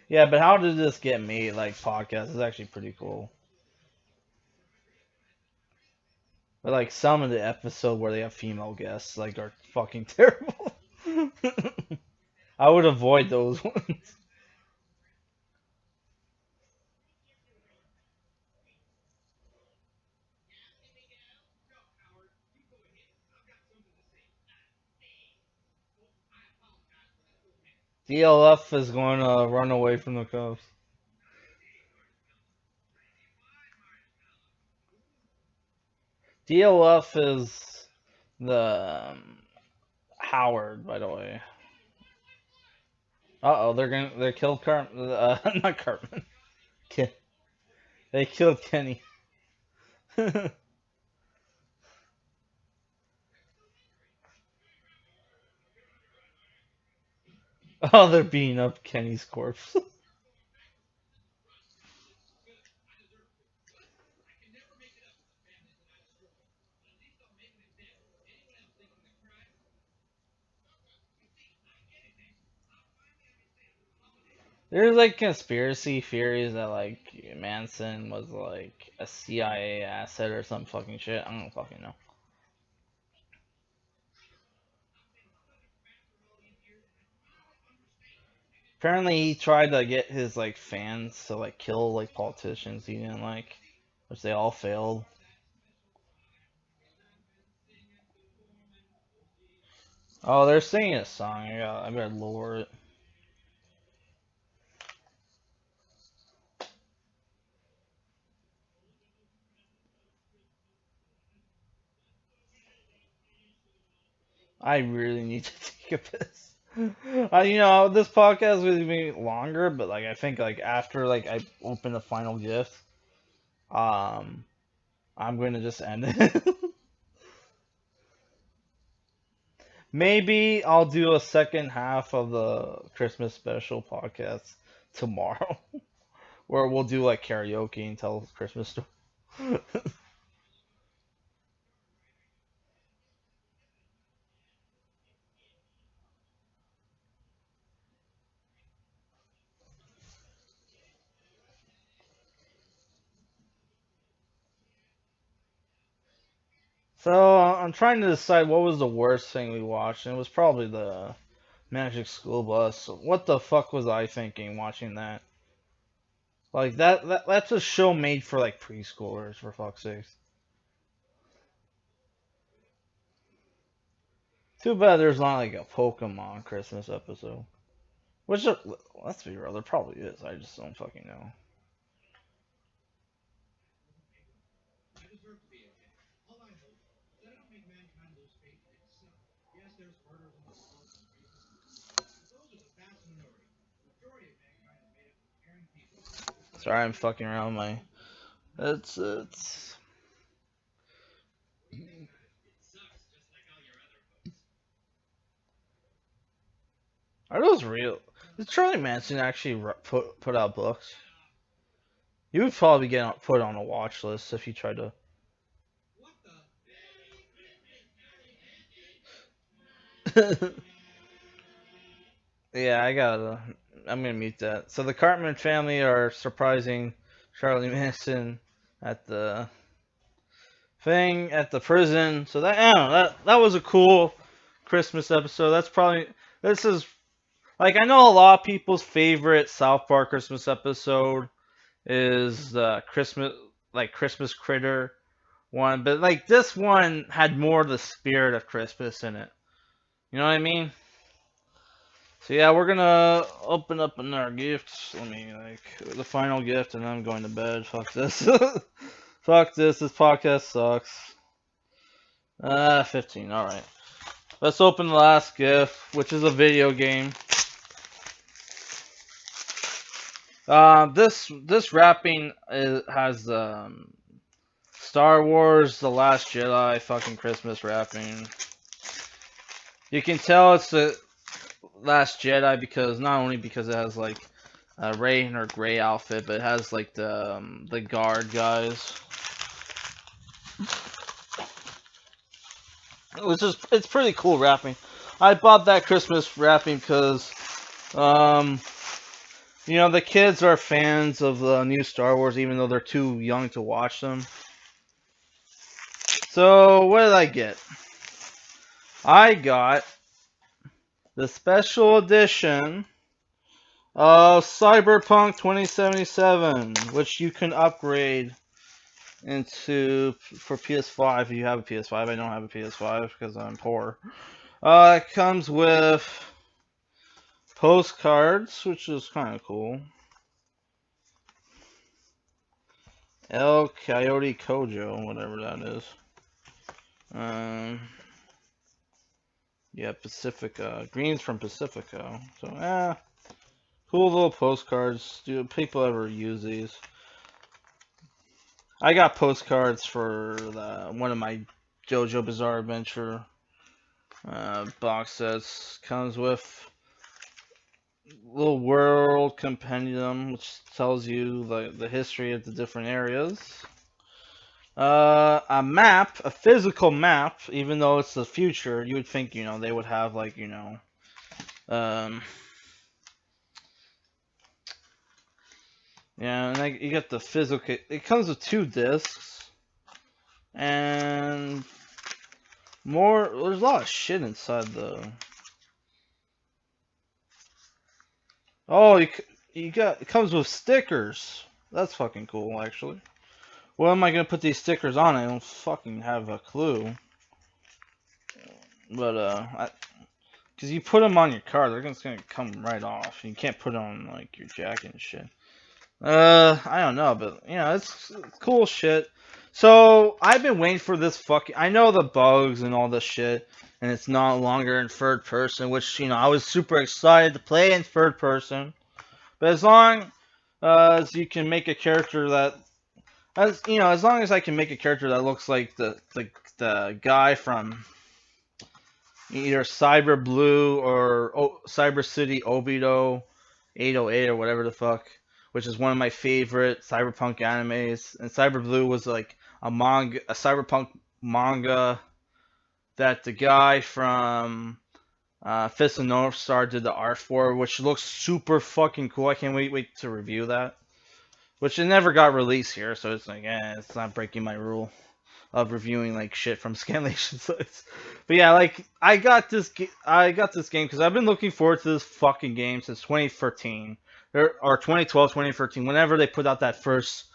Yeah, but how did this get made? Like podcast is actually pretty cool. But like some of the episode where they have female guests like are fucking terrible. I would avoid those ones. DLF is going to run away from the Cubs. DLF is the Howard, by the way. Uh oh, they killed Cartman. Not Cartman. They killed Kenny. Oh, they're beating up Kenny's corpse. There's like conspiracy theories that like Manson was like a CIA asset or some fucking shit. I don't fucking know. Apparently, he tried to get his like fans to like kill like politicians he didn't like, which they all failed. Oh, they're singing a song. I better lower it. I really need to take a piss. This podcast will be longer, but like I think like after like I open the final gift, um, I'm going to just end it. Maybe I'll do a second half of the Christmas special podcast tomorrow, where we'll do like karaoke and tell Christmas stories. So I'm trying to decide what was the worst thing we watched, and it was probably the Magic School Bus. What the fuck was I thinking watching that? Like that's a show made for like preschoolers, for fuck's sakes. Too bad there's not like a Pokemon Christmas episode. Which let's be real, there probably is. I just don't fucking know. Sorry, I'm fucking around with my. It's. Are those real? Did Charlie Manson actually put out books? You would probably get put on a watch list if you tried to. Yeah, I'm gonna mute that. So the Cartman family are surprising Charlie Manson at the thing at the prison. So that I don't know, that was a cool Christmas episode. That's probably this is like I know a lot of people's favorite South Park Christmas episode is the Christmas Critter one, but like this one had more of the spirit of Christmas in it. You know what I mean? So yeah, we're gonna open up another gift. Let me like the final gift, and then I'm going to bed. Fuck this. Fuck this. This podcast sucks. 15. All right. Let's open the last gift, which is a video game. This wrapping has Star Wars: The Last Jedi fucking Christmas wrapping. You can tell it's the Last Jedi because not only because it has like Rey in her gray outfit, but it has like the guard guys. It's pretty cool wrapping. I bought that Christmas wrapping because the kids are fans of the new Star Wars, even though they're too young to watch them. So what did I get? I got the special edition of Cyberpunk 2077, which you can upgrade into for PS5 if you have a PS5. I don't have a PS5 because I'm poor. It comes with postcards, which is kind of cool. El Coyote Kojo, whatever that is. Yeah, Pacifica. Green's from Pacifica. So, cool little postcards. Do people ever use these? I got postcards for one of my JoJo Bizarre Adventure box sets. Comes with little world compendium, which tells you the history of the different areas. A map, a physical map, even though it's the future, you would think, they would have, like, um, yeah, and you get the physical, it comes with 2 discs, and there's a lot of shit inside oh, it comes with stickers. That's fucking cool, actually. What am I gonna put these stickers on? I don't fucking have a clue. But, because you put them on your car, they're just gonna come right off. You can't put them on, like, your jacket and shit. I don't know, but, it's cool shit. So, I've been waiting for this I know the bugs and all this shit, and it's not longer in third person, which, I was super excited to play in third person. But as long as you can make a character as long as I can make a character that looks like the guy from either Cyber Blue or Cyber City Obito 808 or whatever the fuck, which is one of my favorite cyberpunk animes. And Cyber Blue was like a cyberpunk manga that the guy from Fist of North Star did the art for, which looks super fucking cool. I can't wait to review that. Which it never got released here, so it's like, it's not breaking my rule of reviewing like shit from Scanlation sites. But yeah, like I got this game because I've been looking forward to this fucking game since 2013 or 2012, 2013. Whenever they put out that first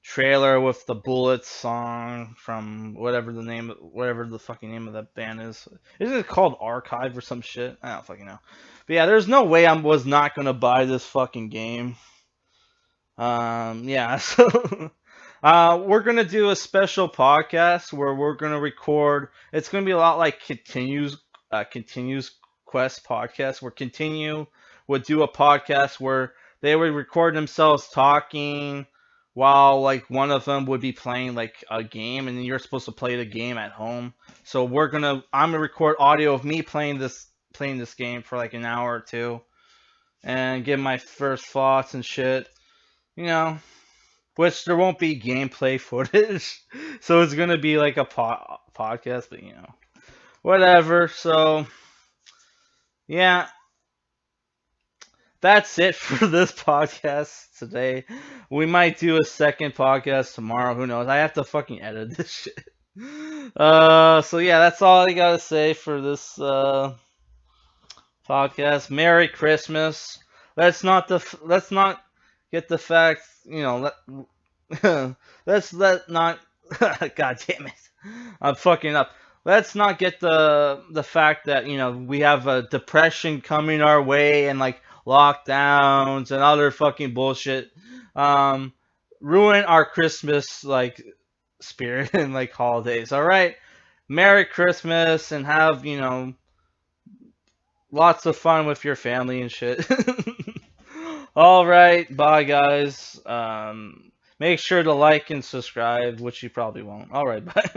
trailer with the Bullets song from whatever the fucking name of that band is. Isn't it called Archive or some shit? I don't fucking know. But yeah, there's no way I was not gonna buy this fucking game. Yeah, so we're gonna do a special podcast where we're gonna record. It's gonna be a lot like continues Quest podcast. Where Continue would do a podcast where they would record themselves talking while like one of them would be playing like a game, and then you're supposed to play the game at home. So I'm gonna record audio of me playing this game for like an hour or two, and give my first thoughts and shit. Which there won't be gameplay footage, so it's gonna be like a podcast, but whatever. So yeah, that's it for this podcast today. We might do a second podcast tomorrow. Who knows? I have to fucking edit this shit. So yeah, that's all I gotta say for this podcast. Merry Christmas. Let's not get the fact, let's not, god damn it, I'm fucking up. Let's not get the fact that, we have a depression coming our way and like lockdowns and other fucking bullshit, ruin our Christmas like spirit and like holidays. All right, Merry Christmas and have, lots of fun with your family and shit. All right, bye guys. Make sure to like and subscribe, which you probably won't. All right, bye.